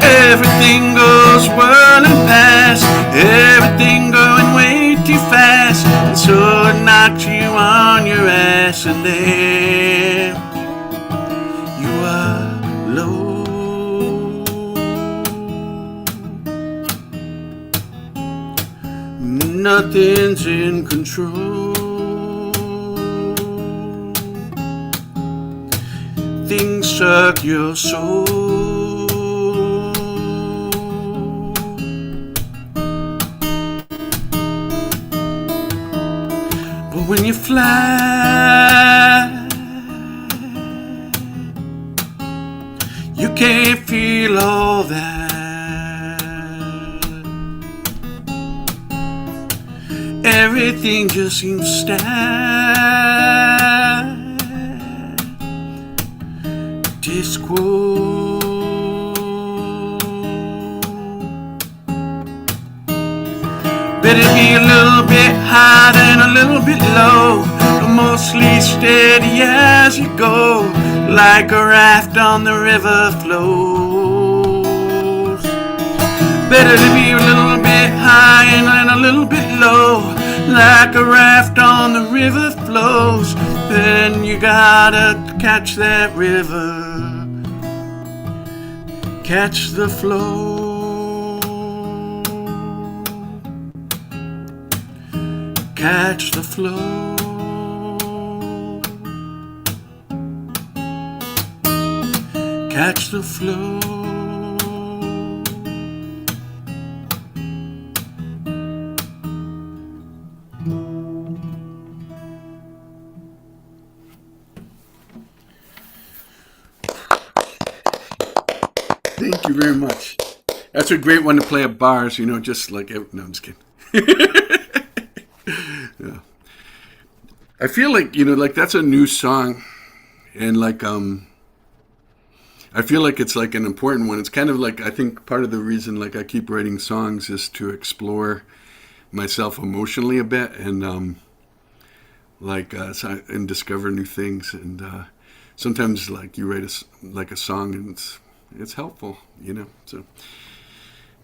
Everything goes whirling past, everything going way too fast, and so it knocks you on your ass, and there you are low. Nothing's in control. Things suck your soul. But when you fly, you can't feel all that. Everything just seems status quo. Better be a little bit high and a little bit low, but mostly steady as you go, like a raft on the river flows. Better to be a little bit high and a little bit low, like a raft on the river flows. Then you gotta catch that river, catch the flow. Catch the flow. Catch the flow. Thank you very much. That's a great one to play at bars, you know, just like, no, I'm just kidding. Yeah. I feel like, you know, like that's a new song, and like, I feel like it's like an important one. It's kind of like, I think part of the reason like I keep writing songs is to explore myself emotionally a bit, and and discover new things. And sometimes like you write a song and it's helpful, you know. So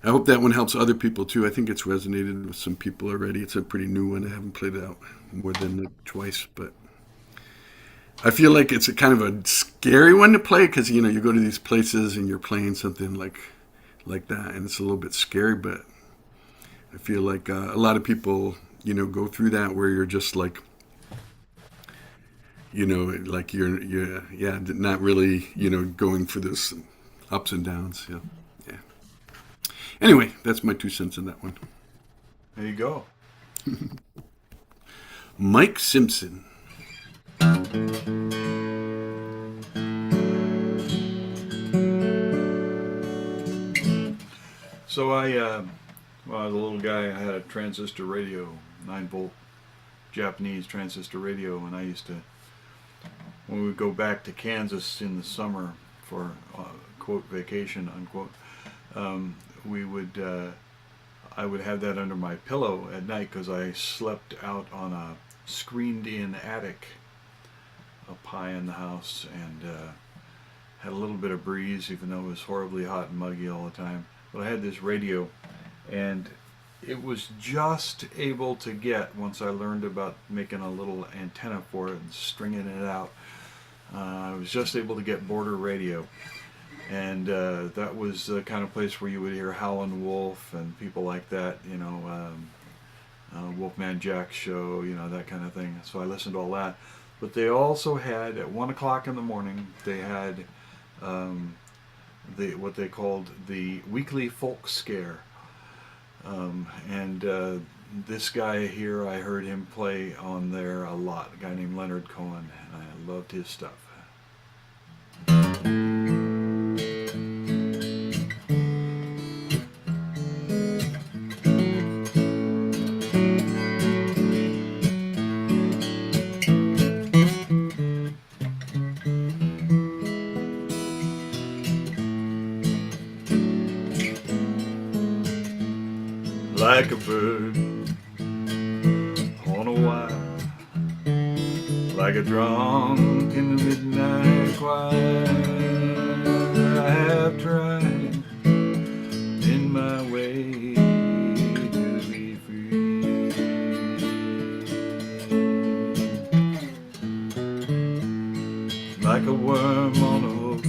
I hope that one helps other people too. I think it's resonated with some people already. It's a pretty new one. I haven't played it out more than twice, but I feel like it's a kind of a scary one to play because, you know, you go to these places and you're playing something like that, and it's a little bit scary. But I feel like a lot of people, you know, go through that where you're just like, you know, like you're not really, you know, going for this ups and downs. Yeah. Anyway, that's my 2 cents in that one. There you go. Mike Simpson. So when I was a little guy, I had a transistor radio, 9-volt Japanese transistor radio, and I used to, when we would go back to Kansas in the summer for quote vacation unquote, I would have that under my pillow at night because I slept out on a screened-in attic up high in the house, and had a little bit of breeze, even though it was horribly hot and muggy all the time. But I had this radio, and it was just able to get, once I learned about making a little antenna for it and stringing it out, I was just able to get border radio. And that was the kind of place where you would hear Howlin' Wolf and people like that, you know, Wolfman Jack's show, you know, that kind of thing. So I listened to all that. But they also had, at 1 o'clock in the morning, they had what they called the weekly folk scare. And this guy here, I heard him play on there a lot, a guy named Leonard Cohen, and I loved his stuff. Like a bird on a wire, like a drunk in the midnight choir, I have tried in my way to be free. Like a worm on a hook,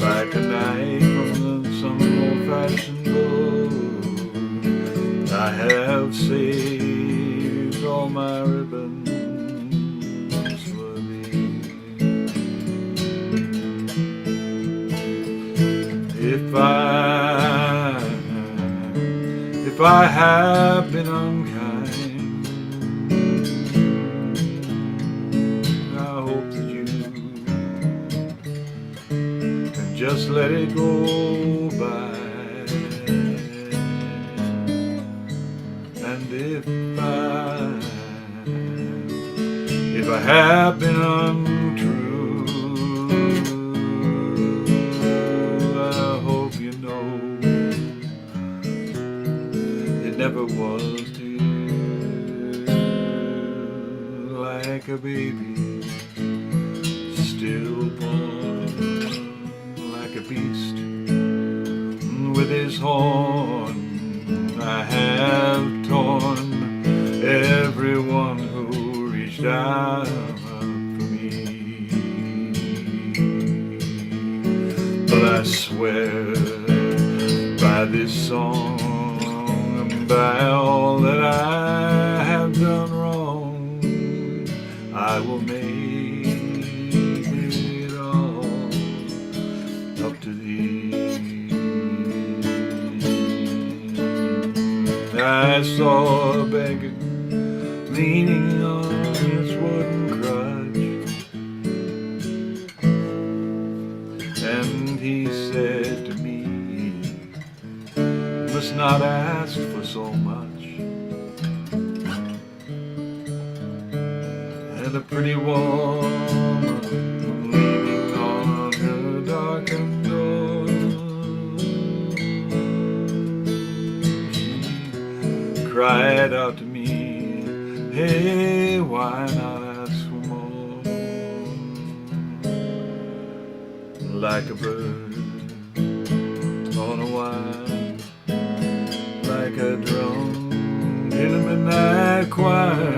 like a knife from some old-fashioned book, I have saved all my ribbons for thee. If I have been unkind, I hope that you can just let it go by. And if I have been untrue, I hope you know it never was to you. Like a baby stillborn, like a beast with his horn, I have torn everyone who reached out for me. But I swear by this song and by all that I have done wrong, I will make it all up to thee. I saw a beggar leaning on his wooden crutch, and he said to me, "You must not ask for so much." And a pretty woman leaning on her darkened door, cried out to me, "Hey, why not ask for more?" Like a bird on a wire, like a drum in a midnight choir,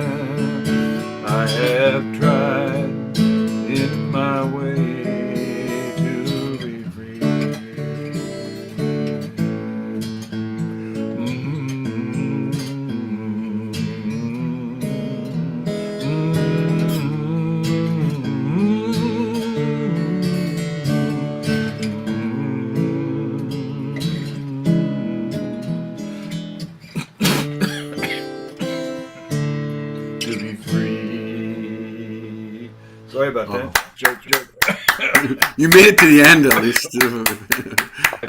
I have tried in my way to be free. To be free. Sorry about that. Joke. You made it to the end at least.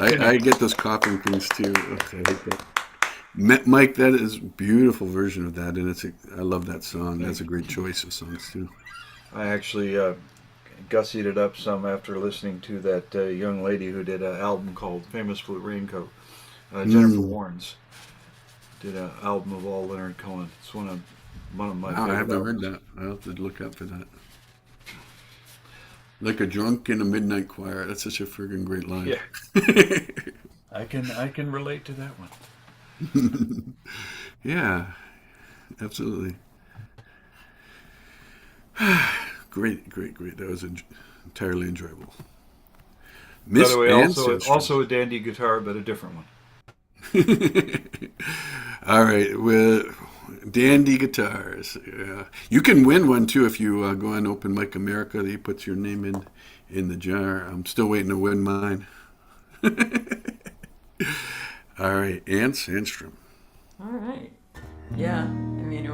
I get those coughing things too. Okay, I hate that. Mike, that is a beautiful version of that, and I love that song. That's a great choice of songs too. I actually gussied it up some after listening to that young lady who did an album called Famous Blue Raincoat. Jennifer Warnes did an album of all Leonard Cohen. It's one of my Wow, favorite I haven't albums. heard that. I'll have to look out for that. Like a drunk in a midnight choir. That's such a friggin' great line. Yeah. I can relate to that one. Yeah, absolutely. Great. That was entirely enjoyable. By Miss the way, Ancestors. also a dandy guitar, but a different one. All right, with Dandy Guitars. Yeah. You can win one too if you go on Open Mic America. He puts your name in the jar. I'm still waiting to win mine. All right, Ann Sandstrom. All right. Yeah. I mean,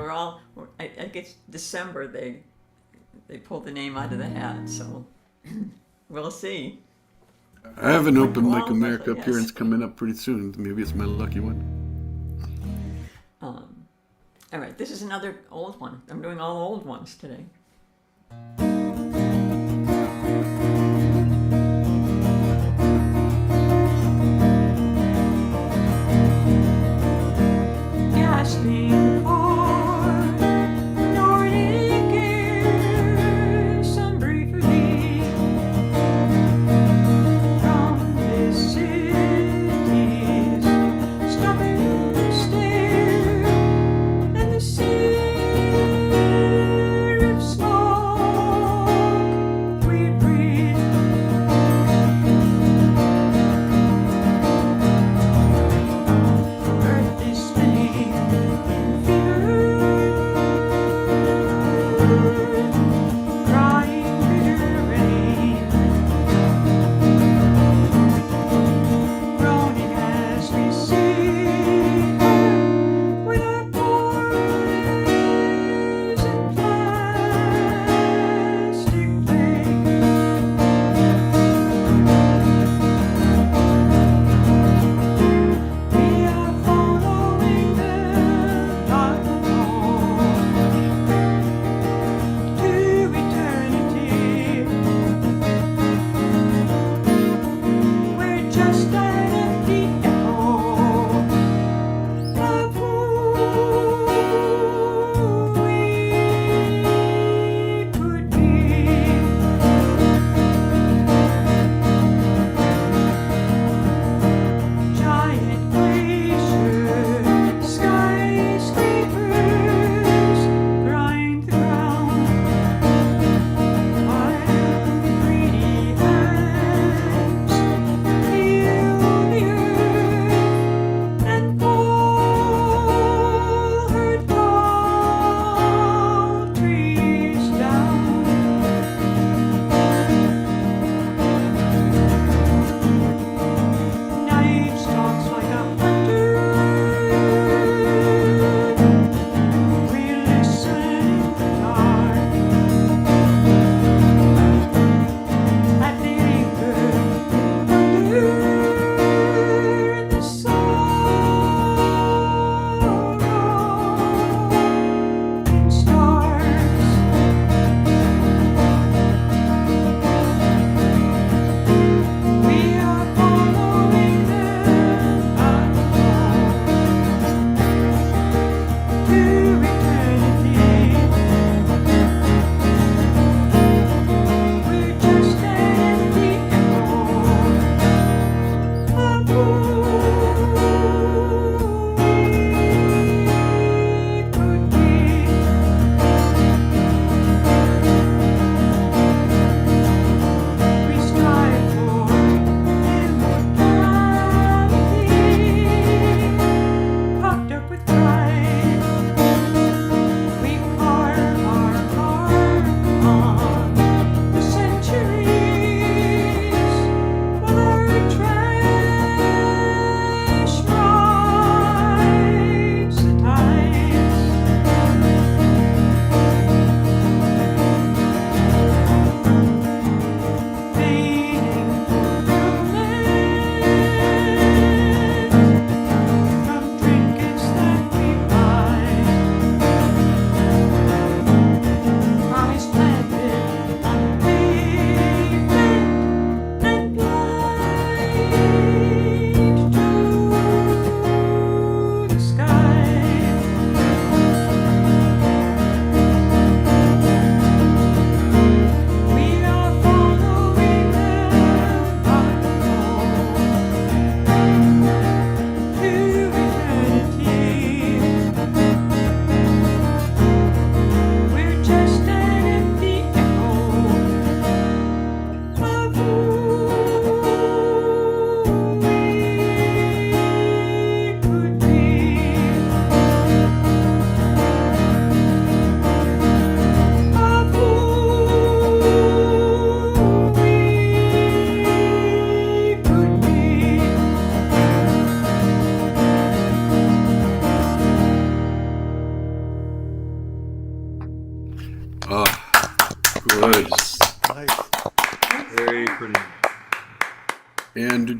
I guess December they pulled the name out of the hat, so we'll see. I have an Open Mic Well, America yes. appearance coming up pretty soon. Maybe it's my lucky one. All right. This is another old one. I'm doing all old ones today. Gasping for Nordic air, some briefly from this city's stopping stare, and the seraphs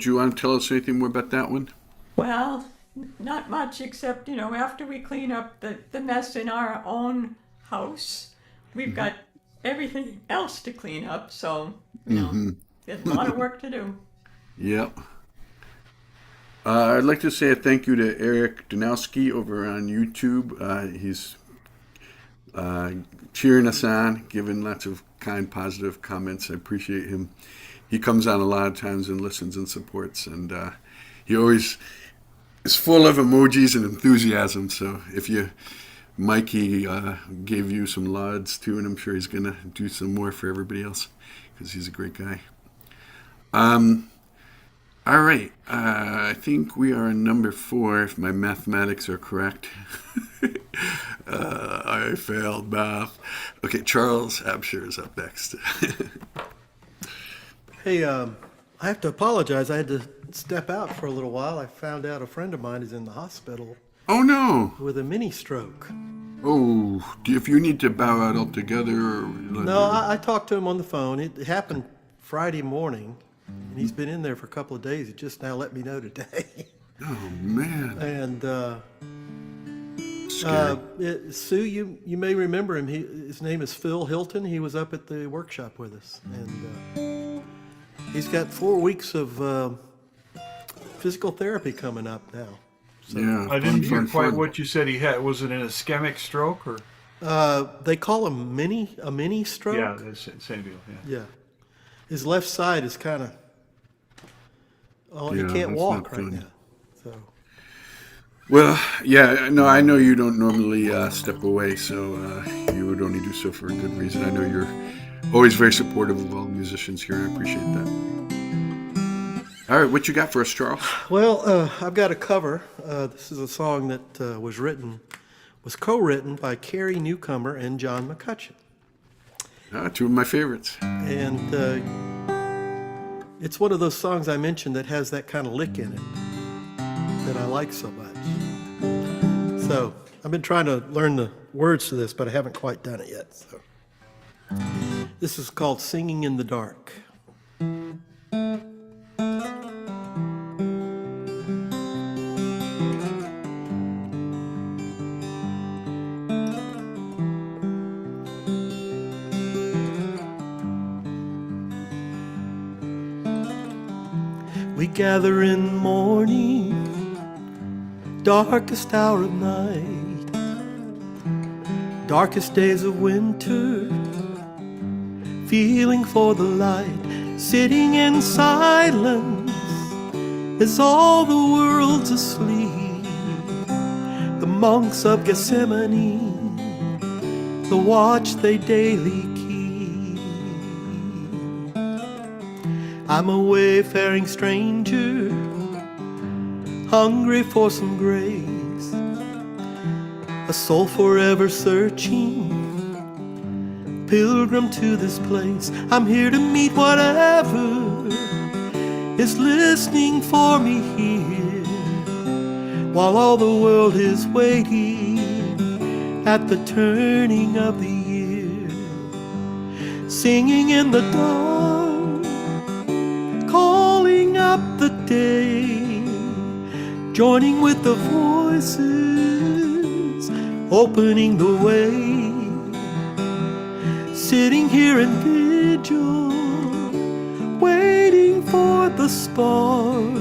did you want to tell us anything more about that one? Well, not much except, after we clean up the mess in our own house, we've got everything else to clean up. So, there's a lot of work to do. Yep. I'd like to say a thank you to Eric Donowski over on YouTube. He's cheering us on, giving lots of kind, positive comments. I appreciate him. He comes on a lot of times and listens and supports, and he always is full of emojis and enthusiasm. So if Mikey gave you some lauds too, and I'm sure he's going to do some more for everybody else because he's a great guy. All right, I think we are on number 4, if my mathematics are correct. I failed math. Okay, Charles Absher is up next. Hey, I have to apologize. I had to step out for a little while. I found out a friend of mine is in the hospital Oh, no. with a mini stroke. Oh, if you need to bow out altogether. No, I talked to him on the phone. It happened Friday morning, and he's been in there for a couple of days. He just now let me know today. Oh, man. And Scary. Sue, you may remember him. His name is Phil Hilton. He was up at the workshop with us, and he's got 4 weeks of physical therapy coming up now. So, Yeah, I didn't hear fun, quite fun. what you said he had. Was it an ischemic stroke or? they call him a mini stroke. Yeah, that's same deal. Yeah. Yeah. His left side is kind of. Oh, he Yeah, can't that's walk not right fun. now. So. Well, yeah, no, I know you don't normally step away, so you would only do so for a good reason. I know you're always very supportive of all musicians here. I appreciate that. All right, what you got for us, Charles? Well, I've got a cover. This is a song that was co-written by Carrie Newcomer and John McCutcheon. 2 of my favorites. And it's one of those songs I mentioned that has that kind of lick in it that I like so much. So I've been trying to learn the words to this, but I haven't quite done it yet. So this is called Singing in the Dark. We gather in morning, darkest hour of night, darkest days of winter, feeling for the light, sitting in silence as all the world's asleep. The monks of Gethsemane, the watch they daily keep. I'm a wayfaring stranger, hungry for some grace, a soul forever searching, pilgrim to this place. I'm here to meet whatever is listening for me here, while all the world is waiting at the turning of the year. Singing in the dark, calling up the day, joining with the voices, opening the way. Sitting here in vigil, waiting for the spark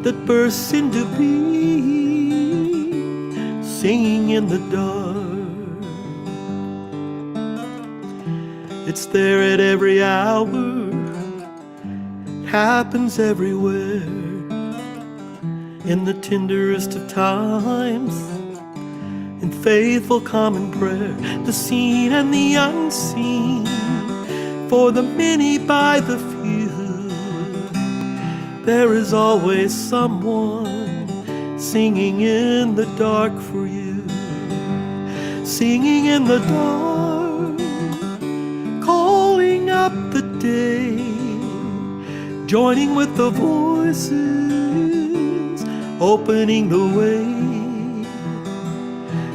that bursts into being, singing in the dark. It's there at every hour, happens everywhere, in the tenderest of times, in faithful common prayer, the seen and the unseen, for the many by the few. There is always someone singing in the dark for you, singing in the dark, calling up the day, joining with the voices, opening the way.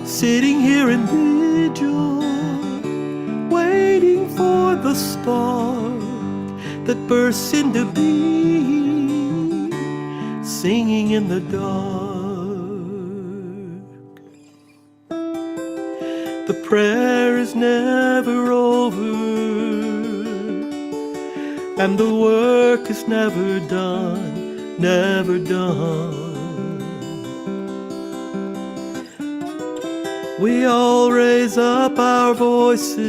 Sitting here in vigil, waiting for the spark that bursts into being, singing in the dark. The prayer is never over, and the work is never done, never done. We all raise up our voices,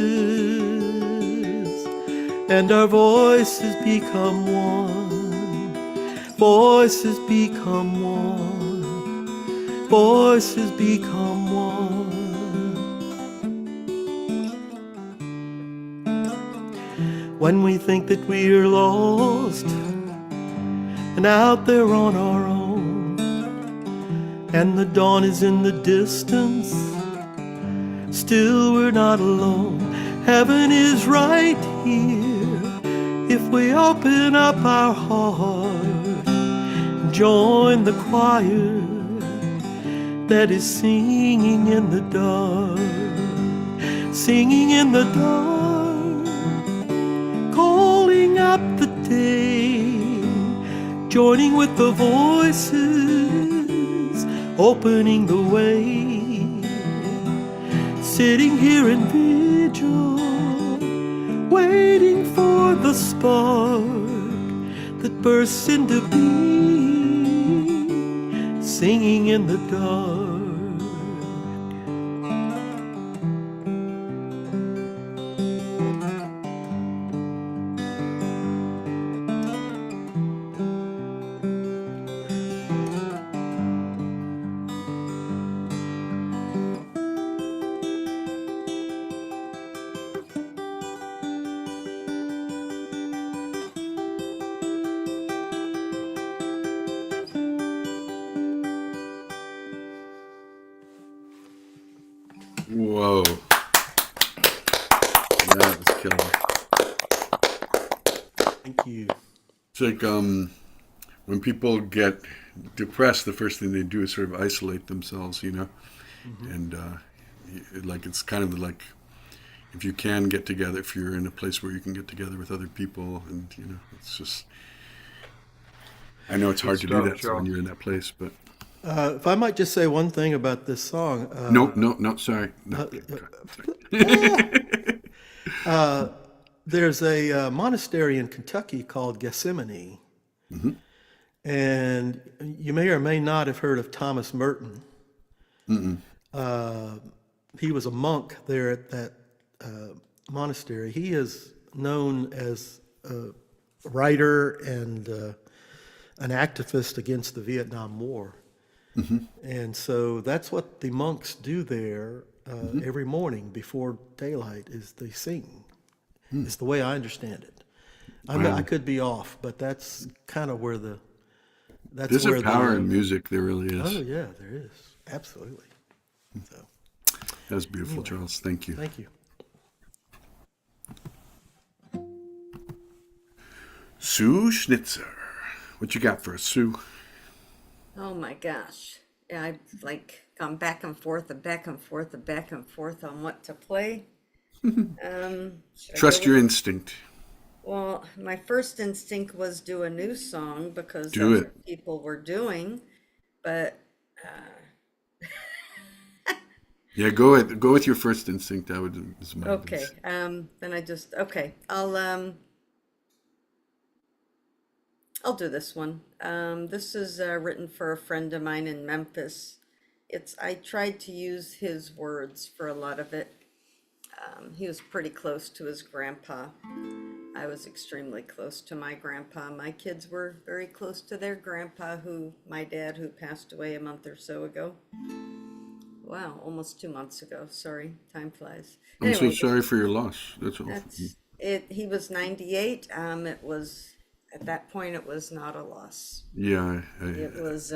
and our voices become one. Voices become one. Voices become one. When we think that we are lost and out there on our own, and the dawn is in the distance, still we're not alone. Heaven is right here if we open up our heart and join the choir that is singing in the dark, singing in the dark, calling up the day, joining with the voices, opening the way. Sitting here in vigil, waiting for the spark that bursts into being, singing in the dark. Whoa. That was killer. Thank you. It's like when people get depressed, the first thing they do is sort of isolate themselves, you know? And like it's kind of like if you can get together, if you're in a place where you can get together with other people, and you know, it's just, I know it's hard to do stuff, that Joe. when you're in that place, but If I might just say one thing about this song. no, sorry. No, There's a monastery in Kentucky called Gethsemane. And you may or may not have heard of Thomas Merton. He was a monk there at that monastery. He is known as a writer and an activist against the Vietnam War. And so that's what the monks do there every morning before daylight is they sing. It's the way I understand it. I could be off, but that's kind of where There's a power in music, there really is. Oh yeah, there is. Absolutely. So That's beautiful, Charles. Thank you. thank you. Sue Schnitzer. What you got for us, Sue? Oh my gosh. Yeah, I've like gone back and forth and back and forth and back and forth on what to play. Should I Trust go your with- instinct. Well, my first instinct was do a new song because Do that's it. what people were doing. But Yeah, go with your first instinct. That would is my okay, advice. then I just okay. I'll do this one. This is written for a friend of mine in Memphis. I tried to use his words for a lot of it. He was pretty close to his grandpa. I was extremely close to my grandpa. My kids were very close to their grandpa, my dad, who passed away a month or so ago. Wow, almost 2 months ago. Sorry, time flies. I'm so Anyway, sorry for your loss. That's all. that's it. He was 98. It was at that point. It was not a loss. Yeah, It was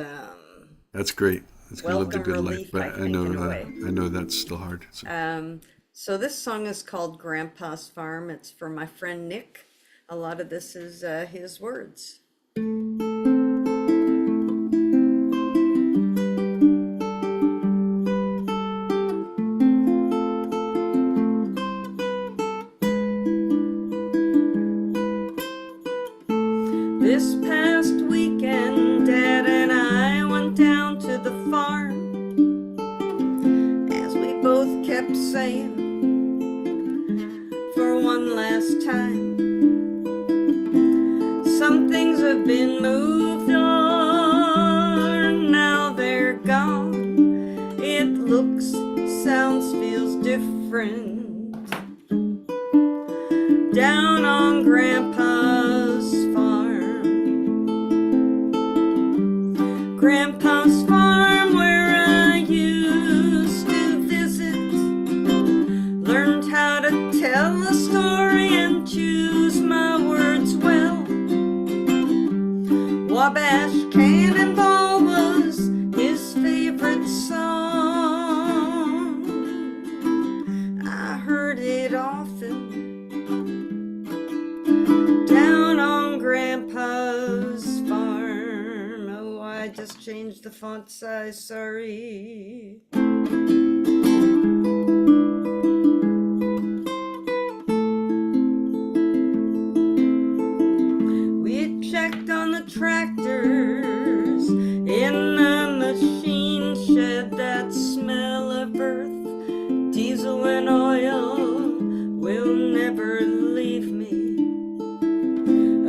that's great. It's gonna live a welcome good life, relief, but I think, in a way. I know that's still hard. So. So this song is called Grandpa's Farm. It's for my friend Nick. A lot of this is his words. This past weekend, Dad and Grandpa's farm where I used to visit. Learned how to tell a story and choose my words well. Wabash Cannonball was his favorite song. I heard it often down on Grandpa's farm. Oh, I just changed the font size, sorry. We checked on the tractors in the machine shed. That smell of earth, diesel and oil will never leave me.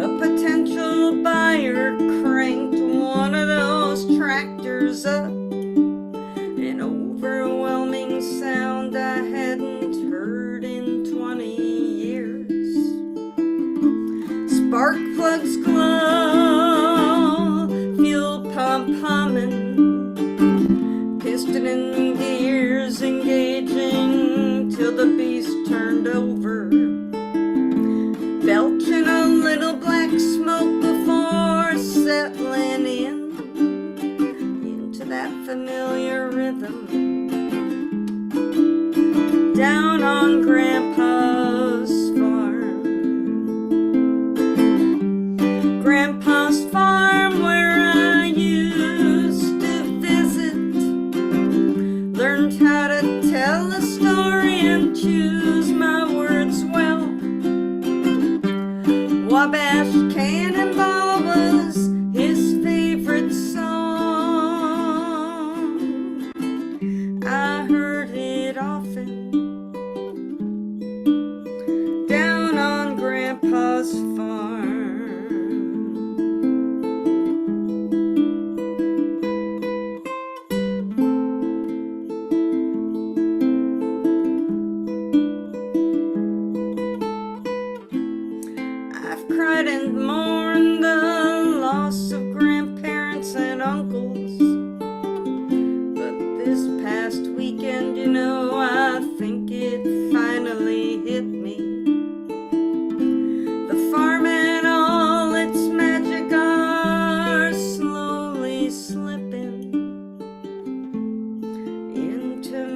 A potential buyer cranked one of those tractors up. An overwhelming sound I hadn't heard in 20 years. Spark plugs glow, fuel pump humming, piston and gears engaging till the beast turned over, belching a little black smoke before settling into that familiar rhythm down on Grandpa's farm. Grandpa's farm where I used to visit. Learned how to tell a story and choose my words well. Wabash Cannonball was his favorite song. I heard it often down on Grandpa's farm. I've cried and mourned the loss of grandparents and uncles, but this past weekend, you know, I think it finally hit me. The farm and all its magic are slowly slipping into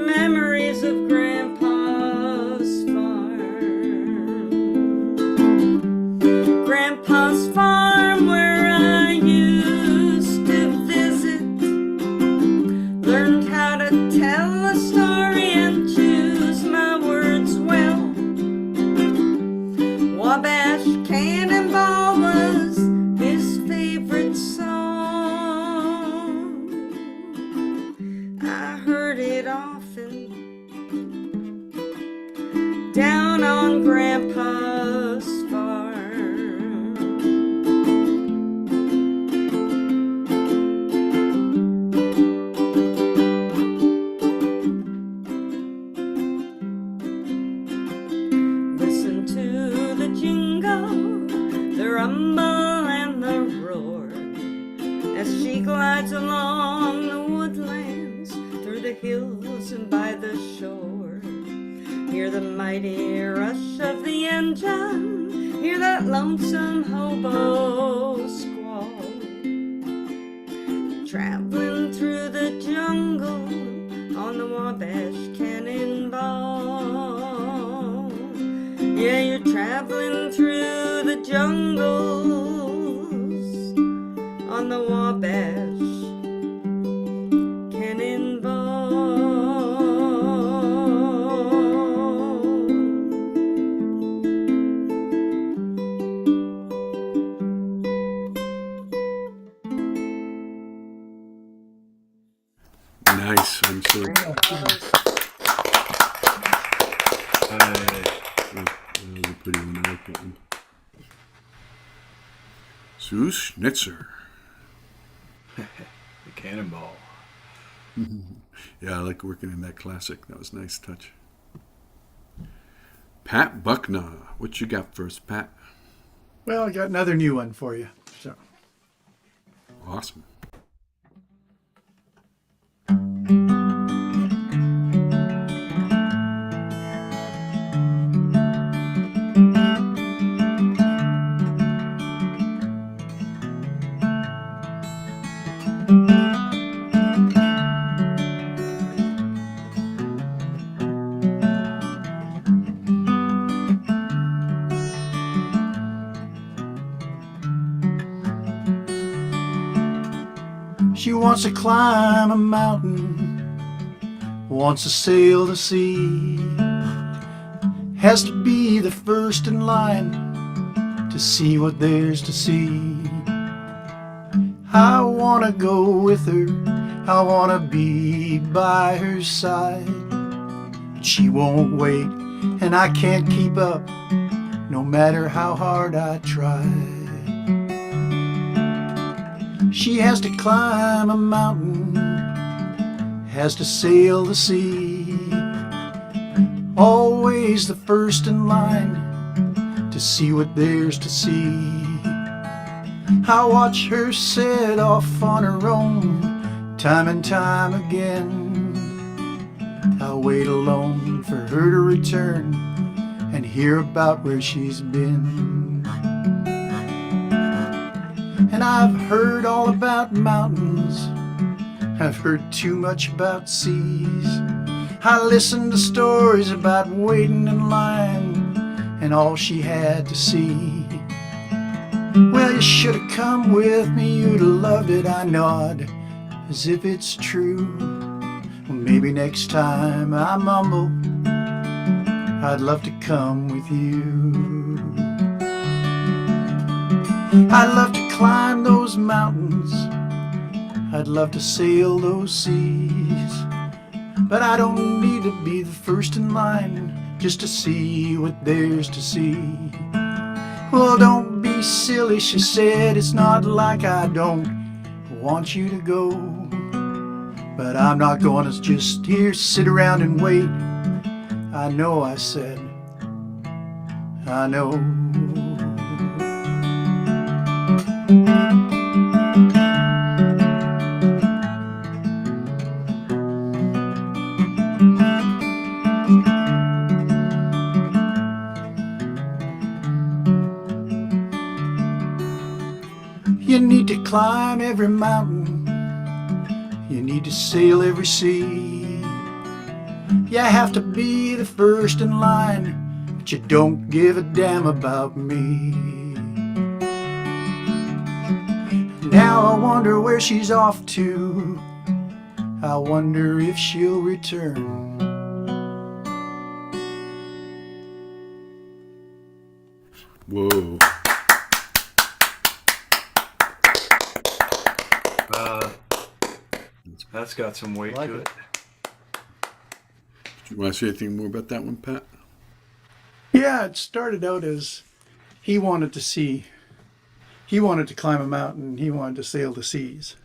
memories of Grandpa's farm. Grandpa's farm where I used to visit. Learned how to tell a story and choose my words well. Wabash Cannonball was his favorite song. I heard it often down on Grandpa's farm. Listen to the jingle, the rumble and the roar, as she glides along the woodlands, through the hills and by the shore. Hear the mighty rush of the engine, hear that lonesome hobo squall. Traveling through the jungle on the Wabash Cannonball. Yeah, you're traveling through the jungles on the Wabash Nice. I'm so. That was a pretty one. I like that one. Sue Schnitzer. The Cannonball. Yeah, I like working in that classic. That was a nice touch. Pat Buckner. What you got first, Pat? Well, I got another new one for you. So. Awesome. She wants to climb a mountain, wants to sail the sea, has to be the first in line to see what there's to see. I wanna go with her, I wanna be by her side, but she won't wait and I can't keep up, no matter how hard I try. She has to climb a mountain, has to sail the sea, always the first in line to see what there's to see. I watch her set off on her own, time and time again. I'll wait alone for her to return and hear about where she's been. And I've heard all about mountains, I've heard too much about seas. I listened to stories about waiting in line and all she had to see. Well, you should have come with me, you'd have loved it, I nod, as if it's true. Well, maybe next time I mumble, I'd love to come with you. I'd love to climb those mountains, I'd love to sail those seas, but I don't need to be the first in line just to see what there's to see. Well, don't be silly, she said, it's not like I don't want you to go, but I'm not going to just here sit around and wait. I know, I said, I know. You need to climb every mountain, you need to sail every sea. You have to be the first in line, but you don't give a damn about me. Now I wonder where she's off to, I wonder if she'll return. Whoa. That's got some weight Like to it. Do you want to say anything more about that one, Pat? Yeah, it started out as he wanted to climb a mountain, he wanted to sail the seas.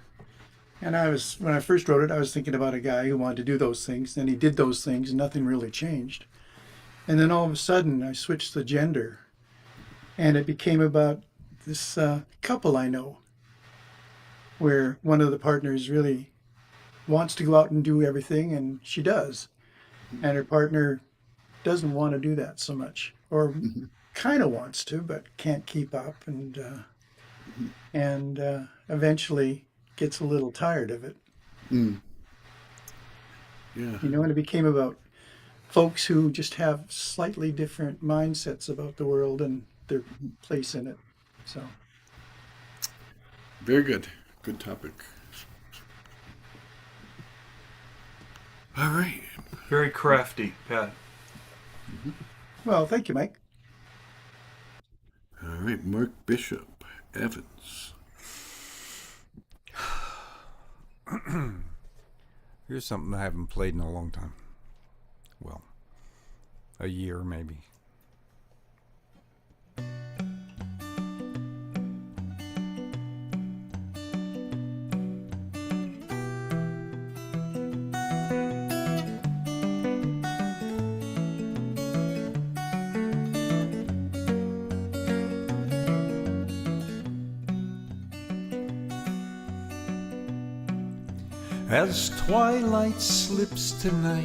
And when I first wrote it, I was thinking about a guy who wanted to do those things, and he did those things, and nothing really changed. And then all of a sudden, I switched the gender, and it became about this couple I know, where one of the partners really wants to go out and do everything, and she does. And her partner doesn't want to do that so much, or kind of wants to, but can't keep up, and eventually gets a little tired of it. Mm. Yeah. You know, and it became about folks who just have slightly different mindsets about the world and their place in it. So, Very good. Good topic. All right. Very crafty, Pat. well, thank you, Mike. All right. Mark Bishop Evans. Here's something I haven't played in a long time. Well, a year maybe. as twilight slips tonight,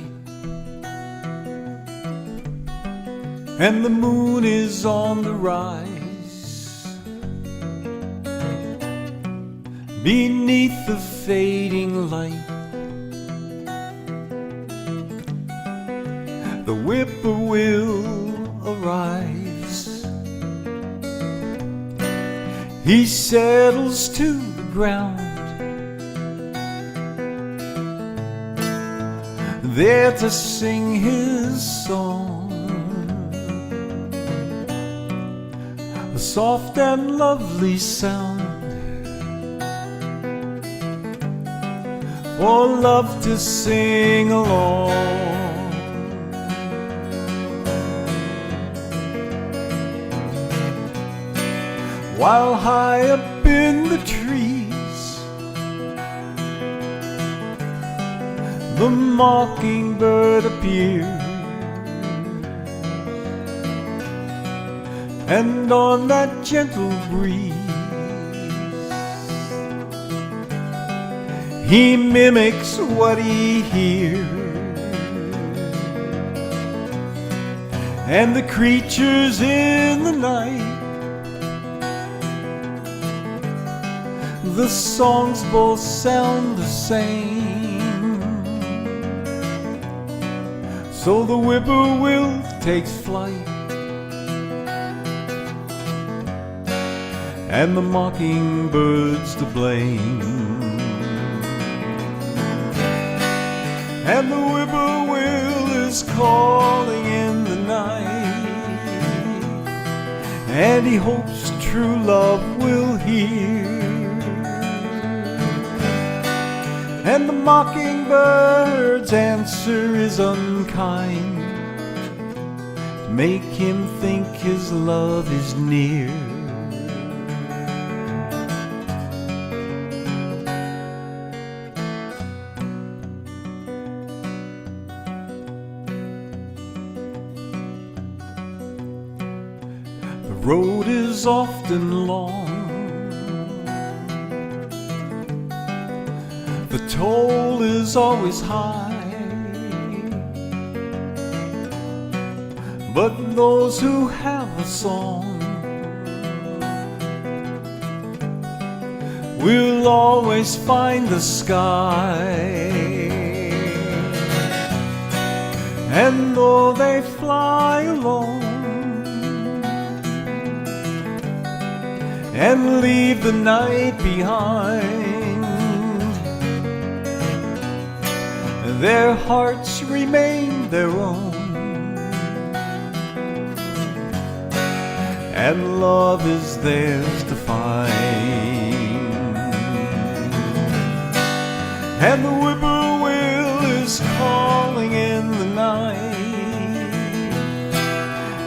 and the moon is on the rise. Beneath the fading light, the whippoorwill arrives. He settles to the ground, there to sing his song, a soft and lovely sound for love to sing along. While high up in the trees, the mockingbird appears, and on that gentle breeze he mimics what he hears, and the creatures in the night, the songs both sound the same. So the whippoorwill takes flight, and the mockingbird's to blame. And the whippoorwill is calling in the night, and he hopes true love will hear. And the mockingbird's answer is unkind, to make him think his love is near. The road is often long, the toll is always high, but those who have a song will always find the sky. And though they fly alone and leave the night behind, their hearts remain their own, and love is theirs to find. And the whippoorwill is calling in the night,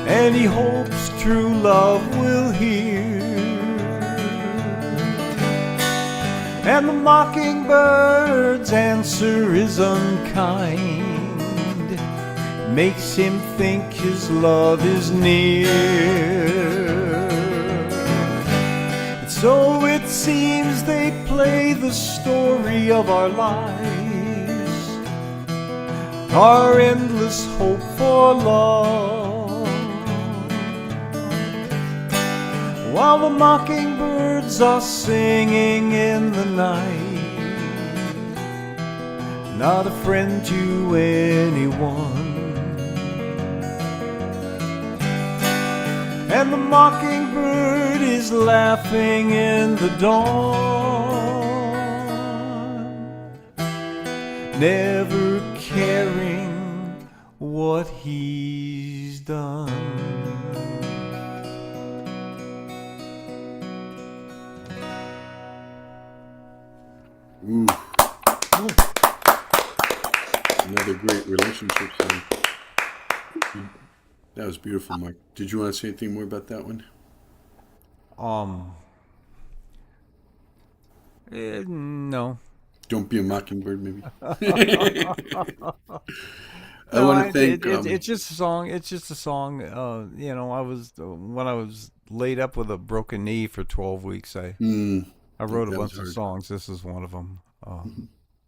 and he hopes true love will hear. And the mockingbird's answer is unkind, makes him think his love is near. And so it seems they play the story of our lives, our endless hope for love, while the mockingbirds are singing in the night, not a friend to anyone. And the mockingbird is laughing in the dawn, never caring what he's done. Ooh. Another great relationship song. That was beautiful, Mike. Did you want to say anything more about that one? No. Don't be a mockingbird, maybe. I No, want to thank. it's just a song. It's just a song. You know, when I was laid up with a broken knee for 12 weeks. I wrote a that was bunch of hard. songs. This is one of them.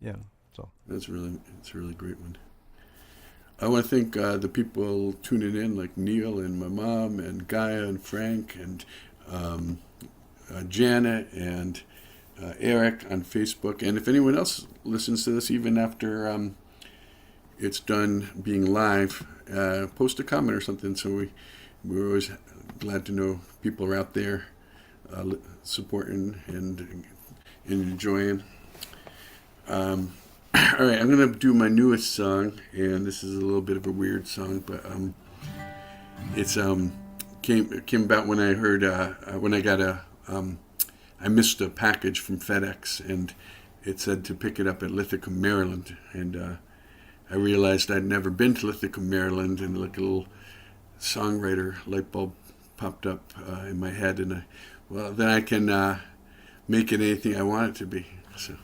Yeah. So it's a really great one. I want to thank the people tuning in, like Neil and my mom and Gaia and Frank and Janet and Eric on Facebook. And if anyone else listens to this, even after it's done being live, post a comment or something. So we're always glad to know people are out there supporting and enjoying. All right, I'm gonna do my newest song, and this is a little bit of a weird song, but it's came about when I heard when I got I missed a package from FedEx, and it said to pick it up at Lithicum, Maryland, and I realized I'd never been to Lithicum, Maryland, and like a little songwriter light bulb popped up in my head, and then I can make it anything I want it to be. So.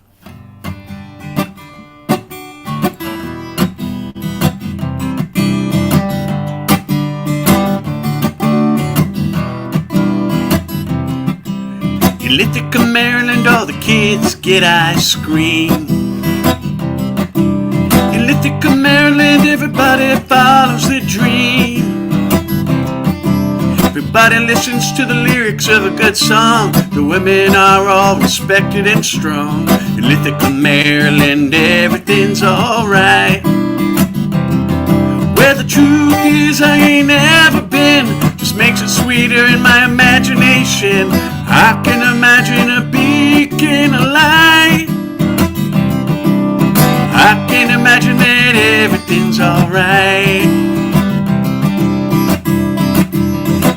In Ithaca, Maryland, all the kids get ice cream. In Ithaca, Maryland, everybody follows their dream. Everybody listens to the lyrics of a good song. The women are all respected and strong. In Ithaca, Maryland, everything's alright. Where the truth is, I ain't never been. Just makes it sweeter in my imagination. I can imagine a beacon of light. I can imagine that everything's alright.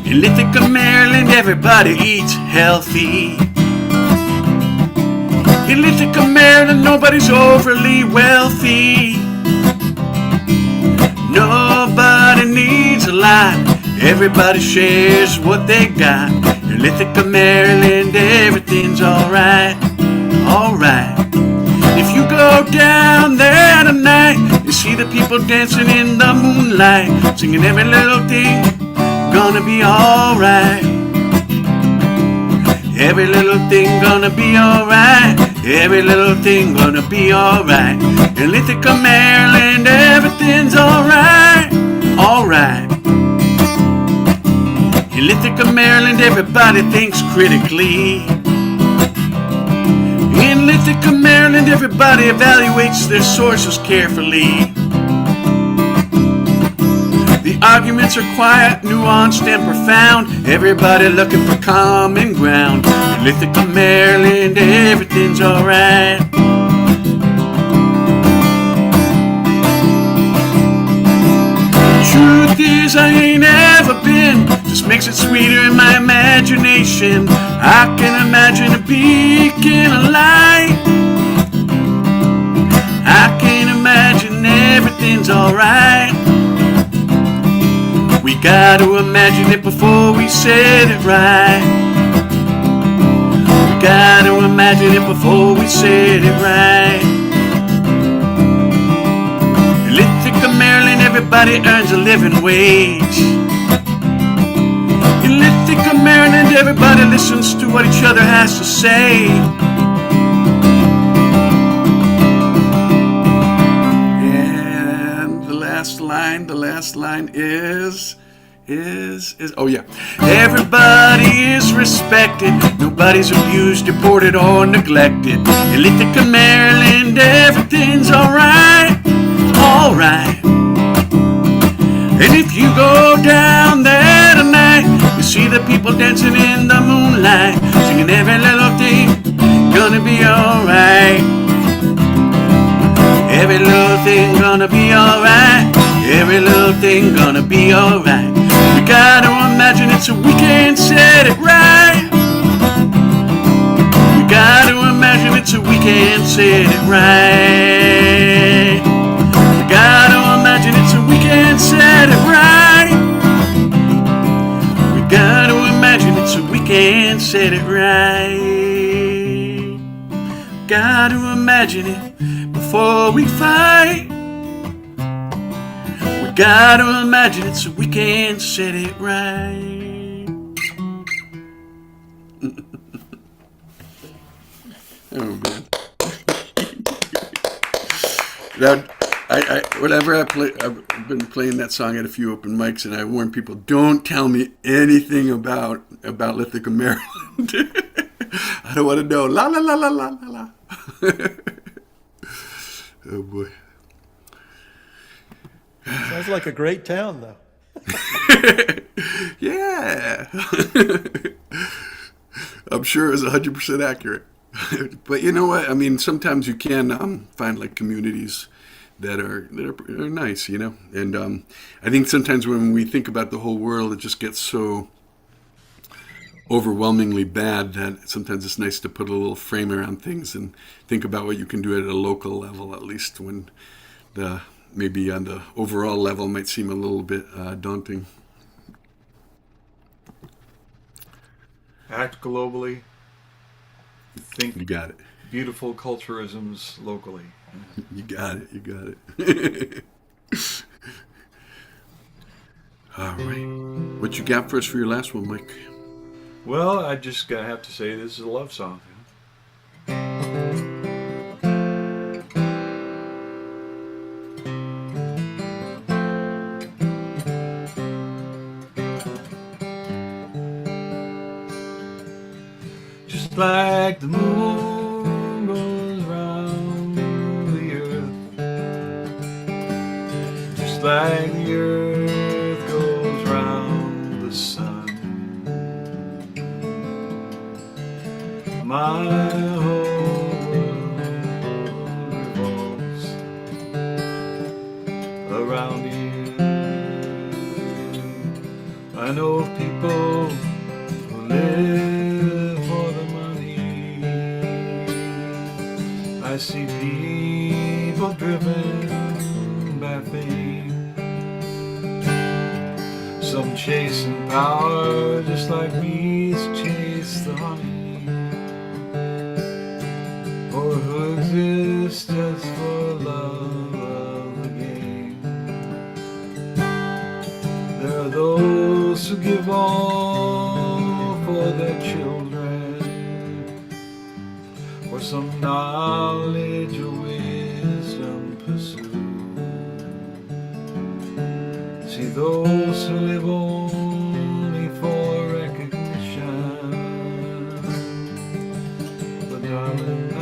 In Ithaca, Maryland, everybody eats healthy. In Ithaca, Maryland, nobody's overly wealthy. Nobody needs a lot. Everybody shares what they got. In Ithaca, Maryland, everything's alright, alright. If you go down there tonight, you see the people dancing in the moonlight, singing every little thing gonna be alright. Every little thing gonna be alright. Every little thing gonna be alright. In Ithaca, Maryland, everything's alright, alright. In Ithaca, Maryland, everybody thinks critically. In Ithaca, Maryland, everybody evaluates their sources carefully. The arguments are quiet, nuanced, and profound. Everybody looking for common ground. In Ithaca, Maryland, everything's alright. Truth is, I ain't ever been. Just makes it sweeter in my imagination. I can imagine a beacon of light. I can imagine everything's alright. We gotta imagine it before we said it right. We gotta imagine it before we said it right. In Ithaca, Maryland, everybody earns a living wage. In Ithaca, Maryland, everybody listens to what each other has to say. And the last line is oh yeah. Everybody is respected. Nobody's abused, deported, or neglected. In Ithaca, Maryland, everything's alright, alright. And if you go down there tonight, you see the people dancing in the moonlight, singing every little thing gonna be alright. Every little thing gonna be alright. Every little thing gonna be alright. We gotta imagine it so we can set it right. We gotta imagine it so we can set it right. We gotta imagine it so we can set it right. We gotta imagine it so we can set it right. Gotta imagine it before we fight. We gotta imagine it so we can set it right. Oh man. That whenever I play, I've been playing that song at a few open mics, and I warn people: don't tell me anything about Lithica, Maryland. I don't want to know. La la la la la la la. Oh boy. Sounds like a great town, though. Yeah. I'm sure it's 100% accurate. But you know what? I mean, sometimes you can find like communities that are nice, you know. And I think sometimes when we think about the whole world, it just gets so overwhelmingly bad that sometimes it's nice to put a little frame around things and think about what you can do at a local level, at least when the maybe on the overall level might seem a little bit daunting. Act globally. Think You got it. beautiful culturisms locally. You got it. You got it. All right. What you got for us for your last one, Mike? Well, I just gotta have to say this is a love song. Just like the moon goes round the earth, just like the earth goes round the sun, my whole world revolves around you. I know of people who live for the money. I see people driven by fame, some chasing power just like bees chase the honey, or who exist just for love of the game. There are those who give all for their children, or some knowledge or wisdom pursue. See those who live only for recognition, but darling, I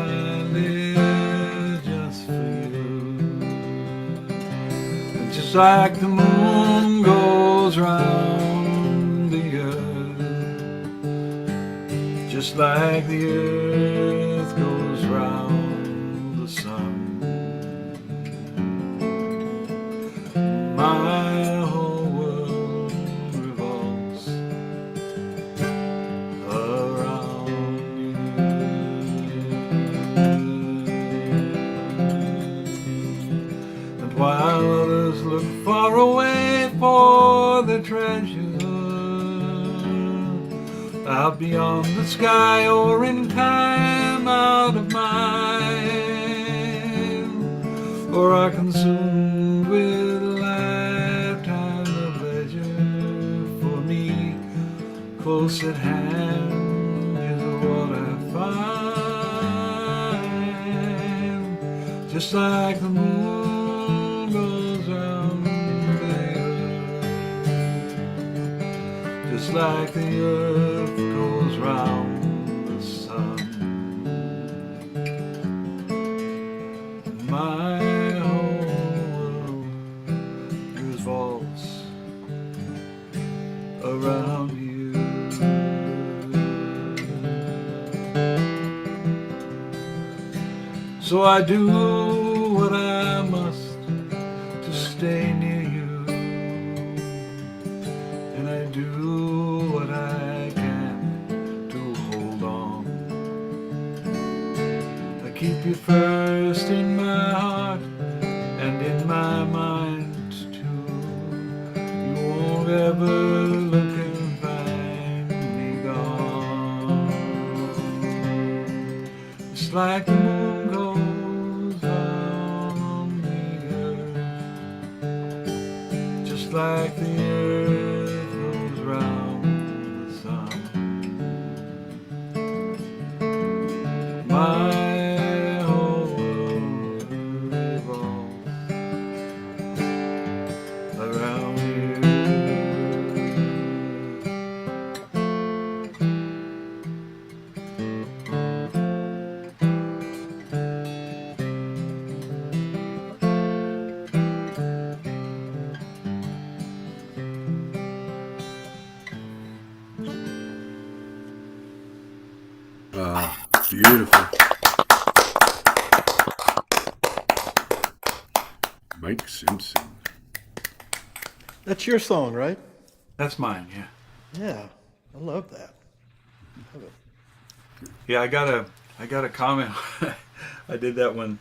live just for you. And just like the moon goes round the earth, just like the earth goes round the sun, my whole world revolves around you. And while others look far away for the treasure, out beyond the sky or in time out of mind, or are consumed with a lifetime of leisure. For me, close at hand is what I find, just like the moon goes round the earth, just like the earth goes round the sun, my whole world revolves around you. So I do what I must to stay near you, and I do what I can to hold on. I keep you first in my heart and in my mind too. You won't ever look and find me gone. It's like the moon goes round the earth, just like the earth goes round the sun. My whole world revolves Beautiful. Mike Simpson. That's your song, right? That's mine, yeah. Yeah, I love that. Yeah, I got a comment. I did that one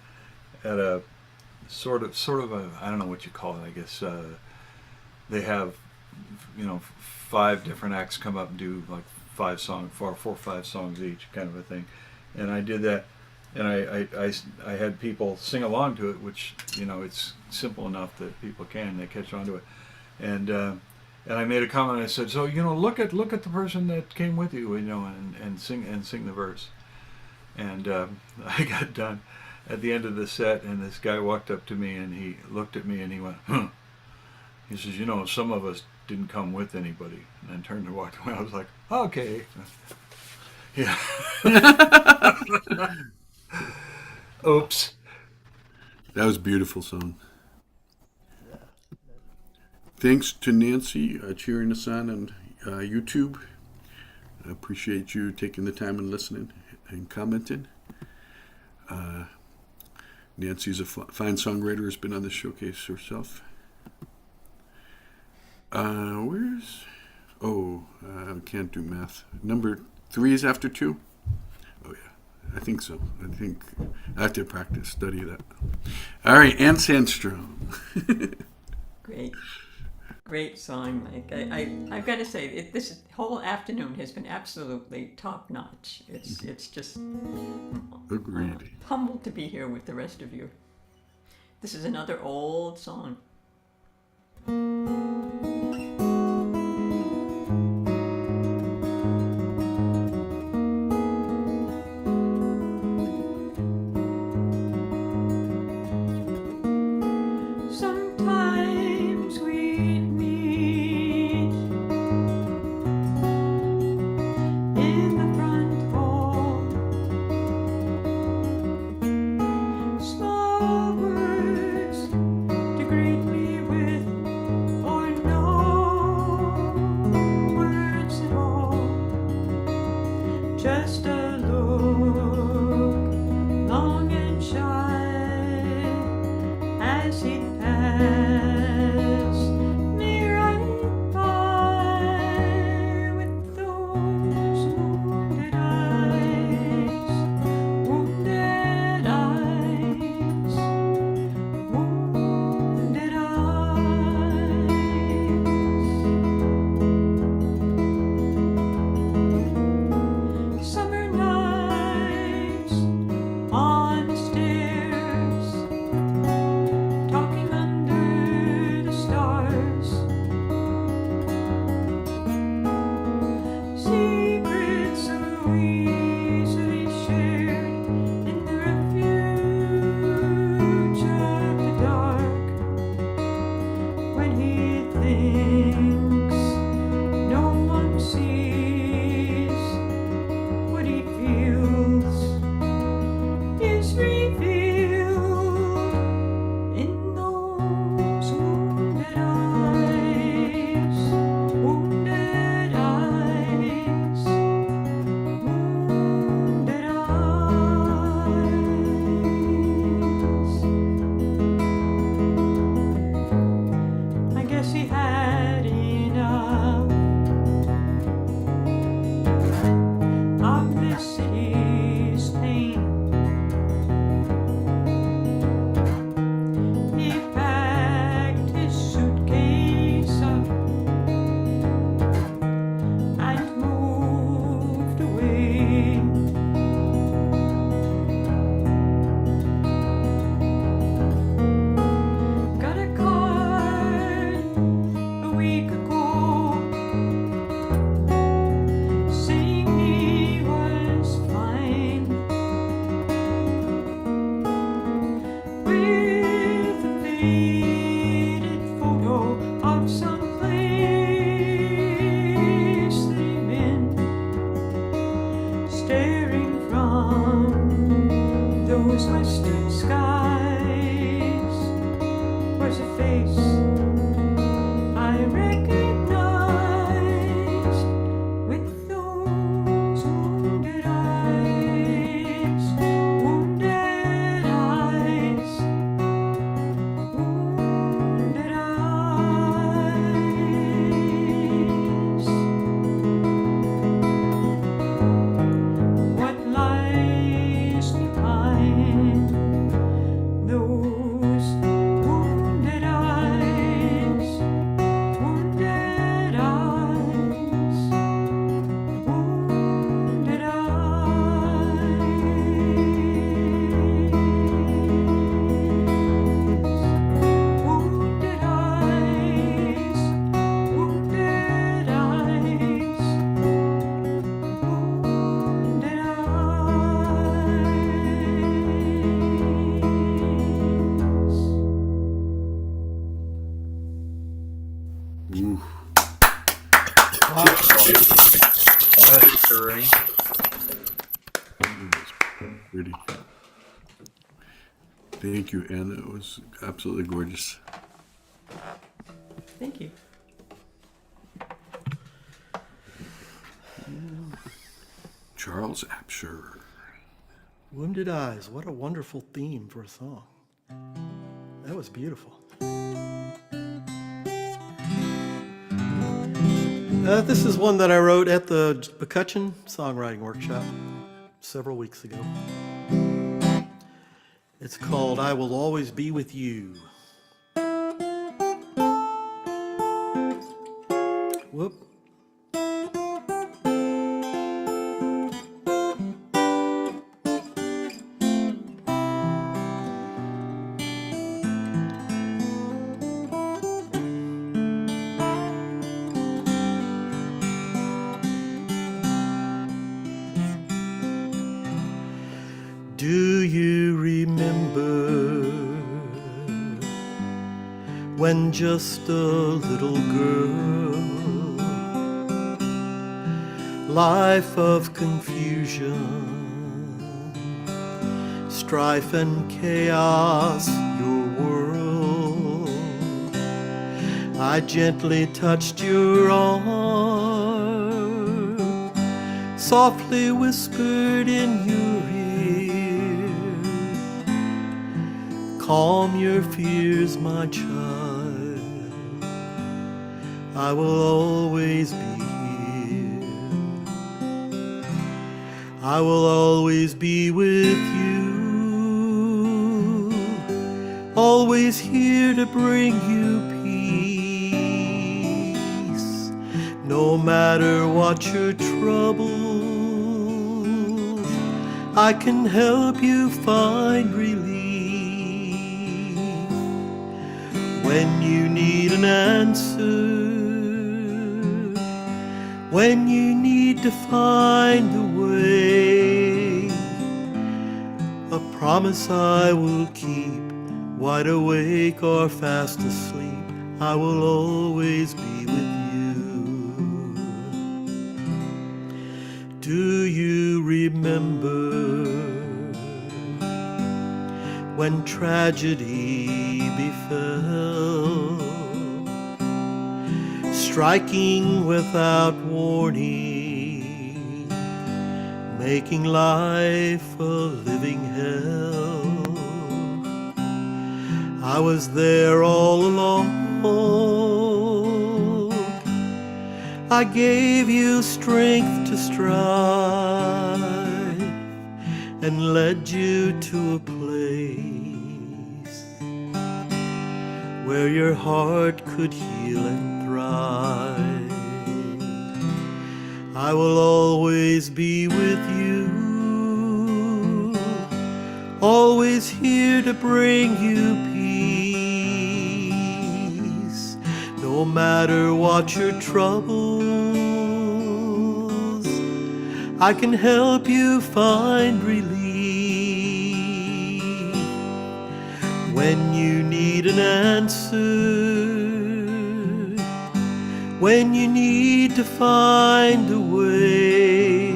at a sort of a, I don't know what you call it. I guess they have, 5 different acts come up and do like 4 or 5 songs each, kind of a thing. And I did that, and I had people sing along to it, which it's simple enough that people they catch on to it, and I made a comment. I said, so look at the person that came with you, and sing the verse. And I got done at the end of the set, and this guy walked up to me and he looked at me and he went, huh. He says, some of us didn't come with anybody, and then turned and walked away. I was like, okay. Yeah. Oops. That was a beautiful song. Thanks to Nancy cheering us on YouTube. I appreciate you taking the time and listening and commenting. Nancy's a fine songwriter, has been on the showcase herself. I can't do math. Number 3 is after 2? Oh yeah, I think so. I have to practice, study that. All right, Ann Sandstrom. Great song, Mike. I've got to say, this whole afternoon has been absolutely top notch. It's just Agreed. humbled to be here with the rest of you. This is another old song. Sometimes we meet in the front hall. Small words to greet me with, or no pretty. Thank you, Anna. It was absolutely gorgeous. Thank you. Charles Apsher. Wounded Eyes. What a wonderful theme for a song. That was beautiful. This is one that I wrote at the McCutcheon Songwriting Workshop several weeks ago. It's called I Will Always Be With You. Whoop. Do you remember when just a little girl, life of confusion, strife and chaos, your world, I gently touched your arm, softly whispered in your ear, calm your fears, my child, I will always be here. I will always be with you, always here to bring you peace, no matter what your troubles, I can help you find relief. When you need an answer, when you need to find a way, a promise I will keep, wide awake or fast asleep, I will always be with you. Do you remember when tragedy befell, striking without warning, making life a living hell? I was there all along, I gave you strength to strive and led you to a place where your heart could heal and thrive. I will always be with you, always here to bring you peace, no matter what your troubles, I can help you find relief. When you need an answer, when you need to find a way,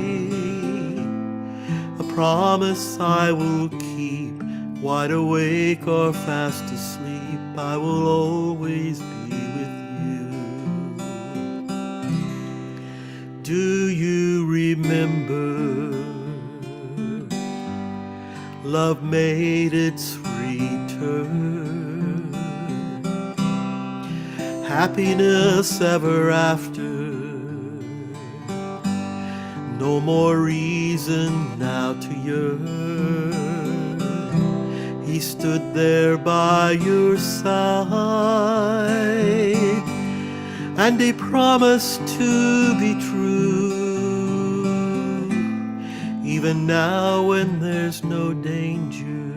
a promise I will keep, wide awake or fast asleep, I will always be with you. Do you remember love made its return, happiness ever after, no more reason now to yearn. He stood there by your side, and he promised to be true, even now when there's no danger,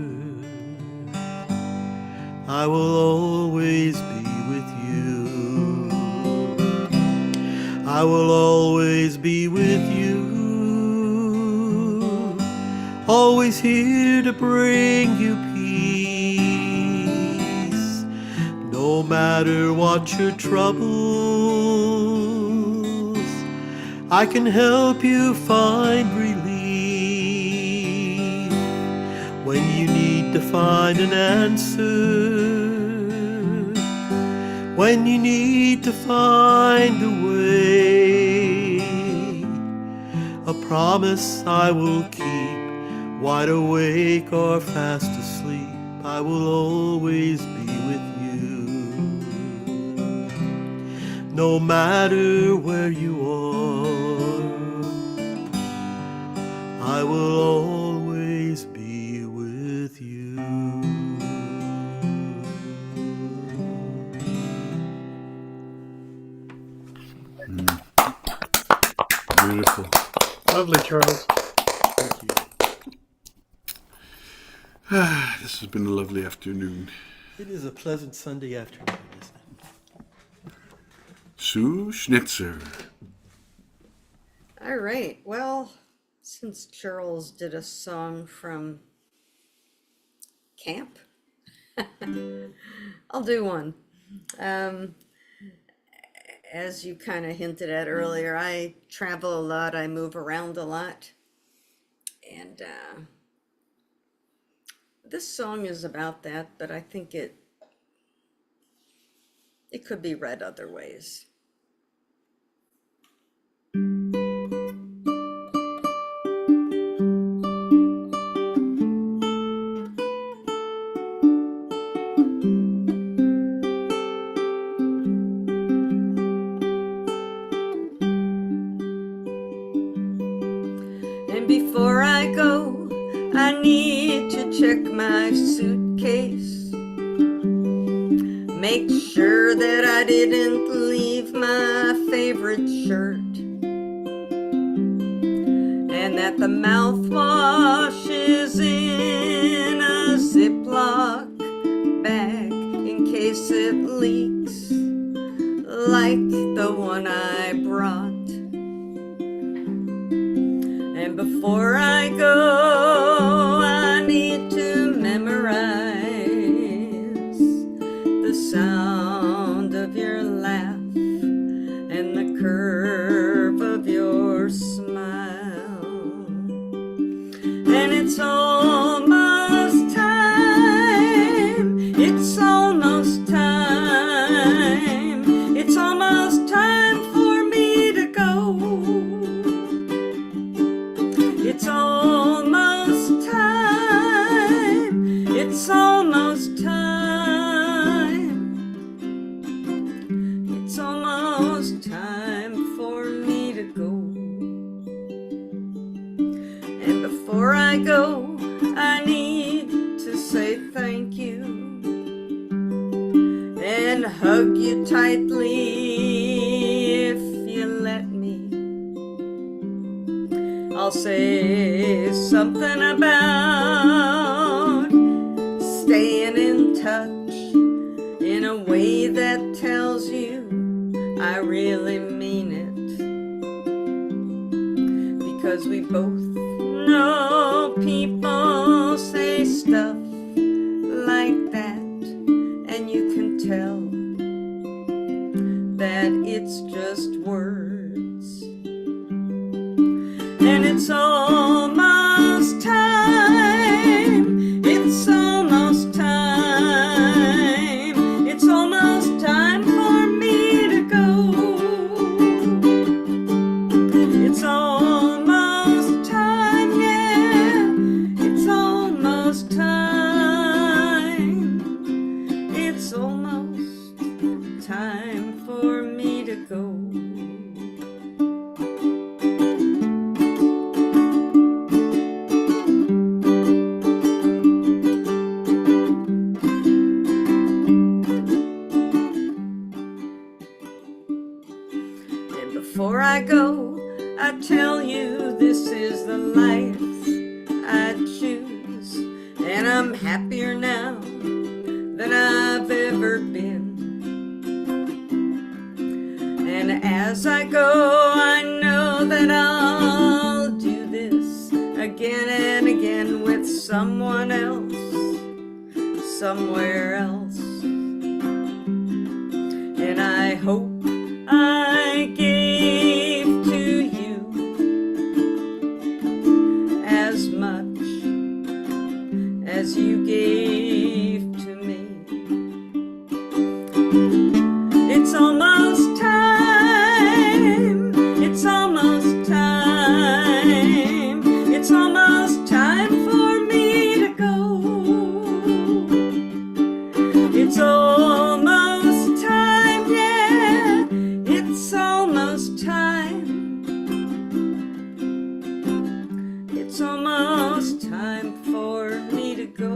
I will always be with you. I will always be with you, always here to bring you peace, no matter what your troubles, I can help you find relief. find an answer. When you need to find a way, a promise I will keep. Wide awake or fast asleep, I will always be with you. No matter where you are, I will always be with you. Beautiful. Lovely, Charles. Thank you. This has been a lovely afternoon. It is a pleasant Sunday afternoon, isn't it? Sue Schnitzer. All right. Well, since Charles did a song from camp, I'll do one. As you kind of hinted at earlier, I travel a lot, I move around a lot. And this song is about that, but I think it could be read other ways. And before I go, I need to check my suitcase. Make sure that I didn't leave my favorite shirt, and that the mouthwash is in a Ziploc bag in case it leaks, like the one I brought. And before I go, I need to memorize the sound of your laugh and the curve of your smile. And it's almost time, it's almost time, it's almost time for me to go. It's almost time, it's almost time, it's almost time for me to go. And before I go, I need to say thank you and hug you tightly if you let me. I'll say something about staying in touch in a way that tells you I really mean it. Because we both know people say stuff like that, and you can tell that it's just words. And it's almost time, it's almost time, it's almost time for me to go. It's almost time, yeah, it's almost time, it's almost time for me to go. Before I go, I tell you this is the life I choose, and I'm happier now than I've ever been. And as I go, I know that I'll do this again and again with someone else, somewhere else. And I hope I gave to you as much as you gave time for me to go,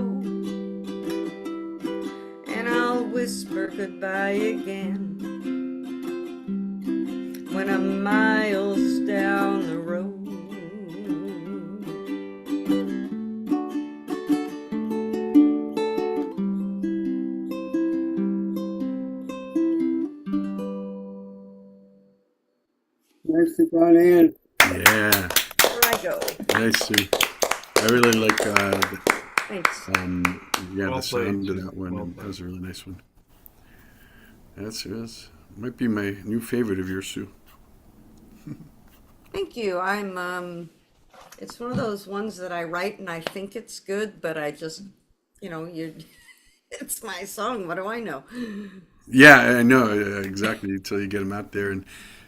and I'll whisper goodbye again when I'm miles down the road. Nicely done, Ann. Yeah, There I go. nice, Sue. I really like Thanks. yeah, Well the played, sound of Sue. that one. Well And that played. was a really nice one. That's might be my new favorite of yours, Sue. Thank you. It's one of those ones that I write and I think it's good, but I just, you it's my song. What do I know? Yeah, I know exactly. Until you get them out there and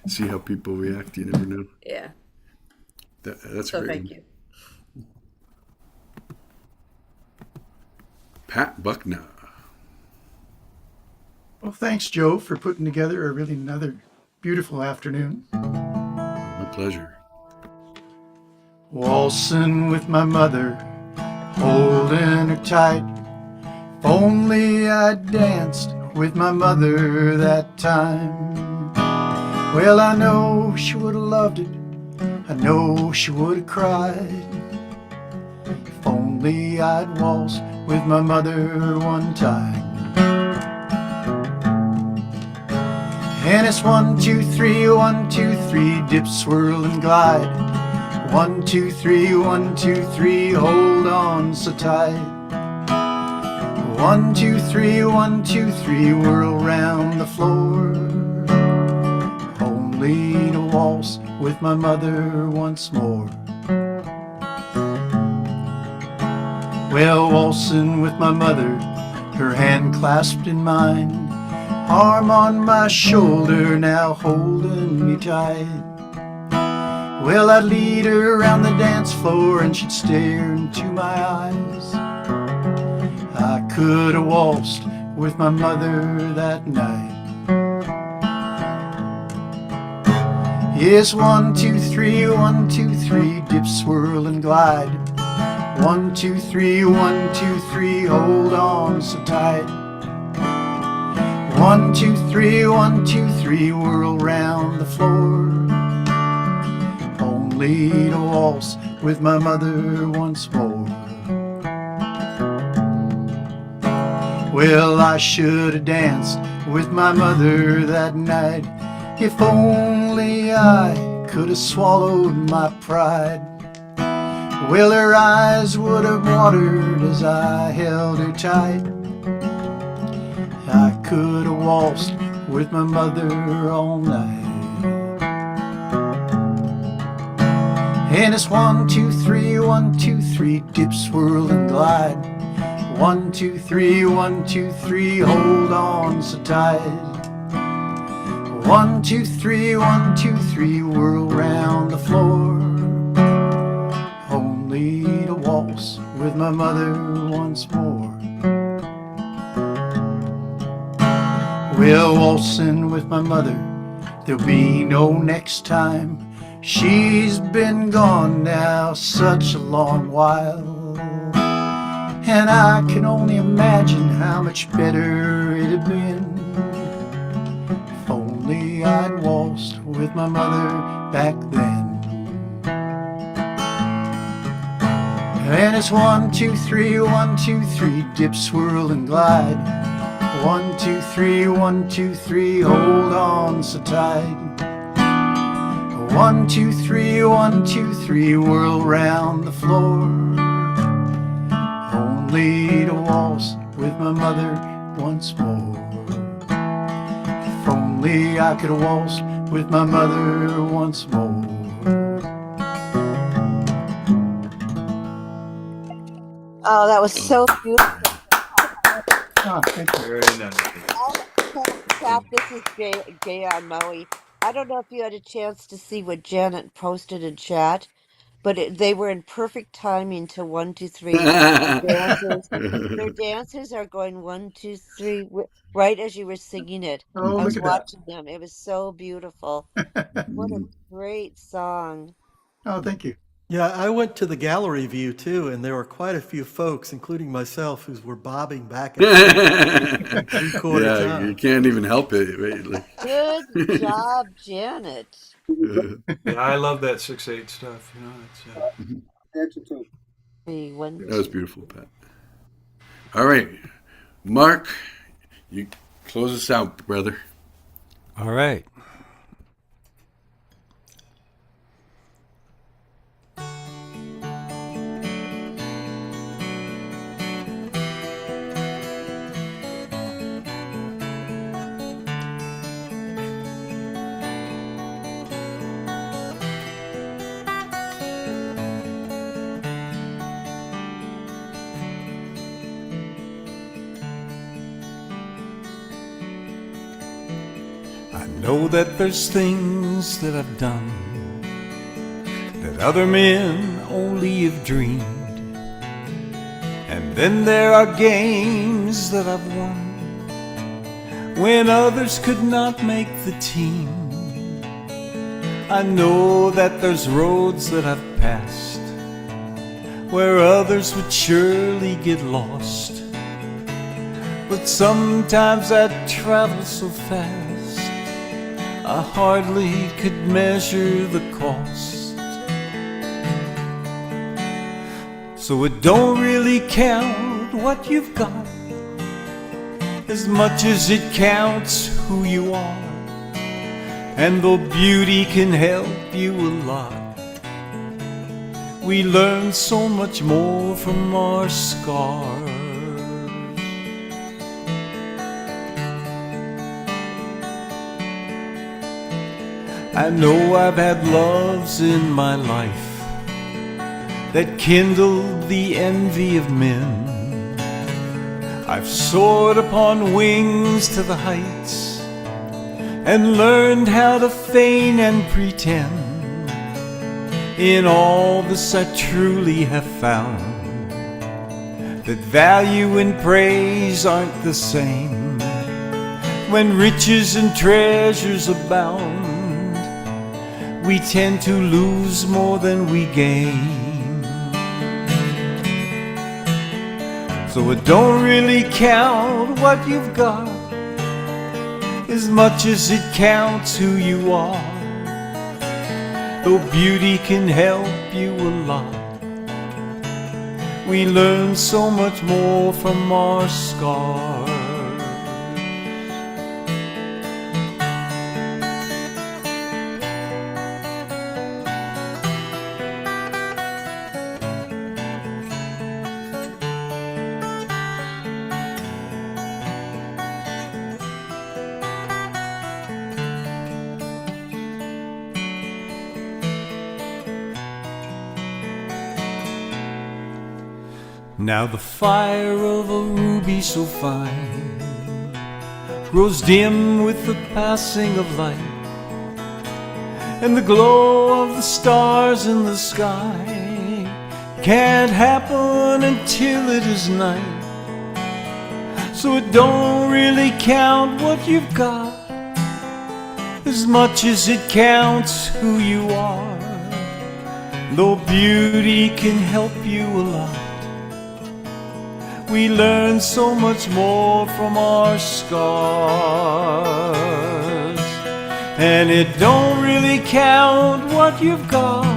see how people react, you never know. Yeah. That's a So great thank one. you. Pat Buckner. Well, thanks, Joe, for putting together a really another beautiful afternoon. My pleasure. Waltzing with my mother, holding her tight. If only I'd danced with my mother that time. Well, I know she would have loved it. I know she would have cried. If only I'd waltzed with my mother one time. And it's 1, 2, 3, 1, 2, 3, dip, swirl, and glide. 1, 2, 3, 1, 2, 3, hold on so tight. 1, 2, 3, 1, 2, 3, whirl round the floor. Only to waltz with my mother once more. Well, waltzing with my mother, her hand clasped in mine, arm on my shoulder, now holding me tight. Well, I'd lead her around the dance floor and she'd stare into my eyes. I could have waltzed with my mother that night. Yes, 1, 2, 3, 1, 2, 3, dip, swirl, and glide. 1, 2, 3, 1, 2, 3, hold on so tight. 1, 2, 3, 1, 2, 3, whirl round the floor. Only to waltz with my mother once more. Well, I should have danced with my mother that night. If only I could have swallowed my pride. Well, her eyes would have watered as I held her tight. I could have waltzed with my mother all night. And it's 1, 2, 3, 1, 2, 3, dip, swirl, and glide. 1, 2, 3, 1, 2, 3, hold on so tight. 1, 2, 3, 1, 2, 3, whirl round the floor. Only to waltz with my mother once more. Well, waltzing with my mother, there'll be no next time. She's been gone now such a long while, and I can only imagine how much better it'd been if only I'd waltzed with my mother back then. And it's 1, 2, 3, 1, 2, 3, dip, swirl, and glide. 1, 2, 3, 1, 2, 3, hold on so tight. 1, 2, 3, 1, 2, 3, whirl round the floor. Only to waltz with my mother once more. If only I could waltz with my mother once more. Oh, that was so beautiful. Oh, thank you. Very nice. Pat, this is Jay on Maui. I don't know if you had a chance to see what Janet posted in chat, but they were in perfect timing to 1, 2, 3. Dancers, their dancers are going 1, 2, 3, right as you were singing it. Oh, I look was at that. watching them. It was so beautiful. What a great song. Oh, thank you. Yeah, I went to the gallery view too, and there were quite a few folks, including myself, who were bobbing back and forth in three-quarter Yeah, you time. can't even help it, right? Good job, Janet. Yeah, I love that 6/8 stuff. Three, one, That was two. beautiful, Pat. All right, Mark, you close us out, brother. All right. I know that there's things that I've done that other men only have dreamed. And then there are games that I've won when others could not make the team. I know that there's roads that I've passed where others would surely get lost. But sometimes I travel so fast I hardly could measure the cost. So it don't really count what you've got as much as it counts who you are. And though beauty can help you a lot, we learn so much more from our scars. I know I've had loves in my life that kindled the envy of men. I've soared upon wings to the heights and learned how to feign and pretend. In all this I truly have found that value and praise aren't the same. When riches and treasures abound, we tend to lose more than we gain. So it don't really count what you've got as much as it counts who you are. Though beauty can help you a lot, we learn so much more from our scars. Now the fire of a ruby so fine grows dim with the passing of light, and the glow of the stars in the sky can't happen until it is night. So it don't really count what you've got as much as it counts who you are. Though beauty can help you a lot, we learn so much more from our scars. And it don't really count what you've got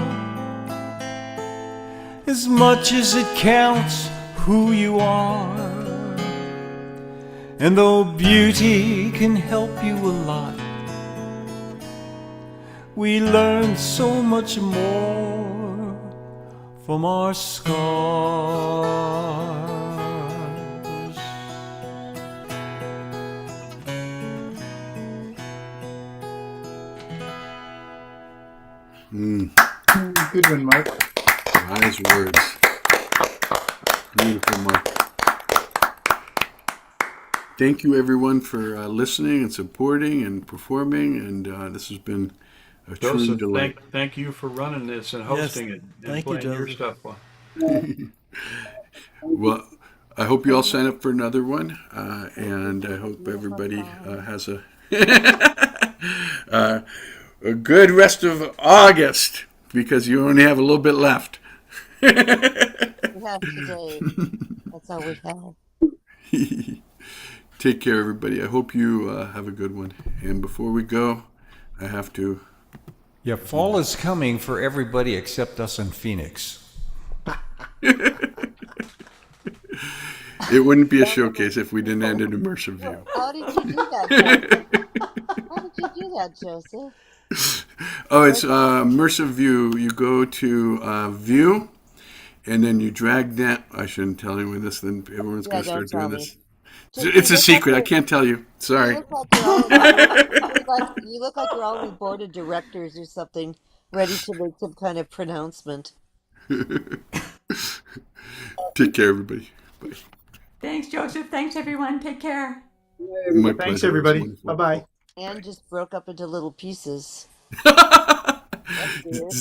as much as it counts who you are. And though beauty can help you a lot, we learn so much more from our scars. Good one, Mark. Wise words. Beautiful, Mark. Thank you, everyone, for listening and supporting and performing. And this has been a true Joseph, delight. thank you for running this and hosting it and thank you, playing your Joseph. stuff. Well, I hope you all sign up for another one. And I hope everybody has a good rest of August. because you only have a little bit left. We have today. That's all we have. Take care, everybody. I hope you have a good one. And before we go, I have to. Yeah, fall is coming for everybody except us in Phoenix. It wouldn't be a showcase if we didn't end an immersive view. How did you do that, Joseph? How did you do that, Joseph? Oh, it's immersive view. You go to view, and then you drag that. I shouldn't tell anyone this. Then everyone's Yeah, going to don't start tell doing me. this. Just- It's you a look like secret. I you're- can't tell you. Sorry. You look like you're on the board of directors or something, ready to make some kind of pronouncement. Take care, everybody. Bye. Thanks, Joseph. Thanks, everyone. Take care. My Thanks, pleasure. It was everybody. wonderful. Bye bye. And just broke up into little pieces. That's weird.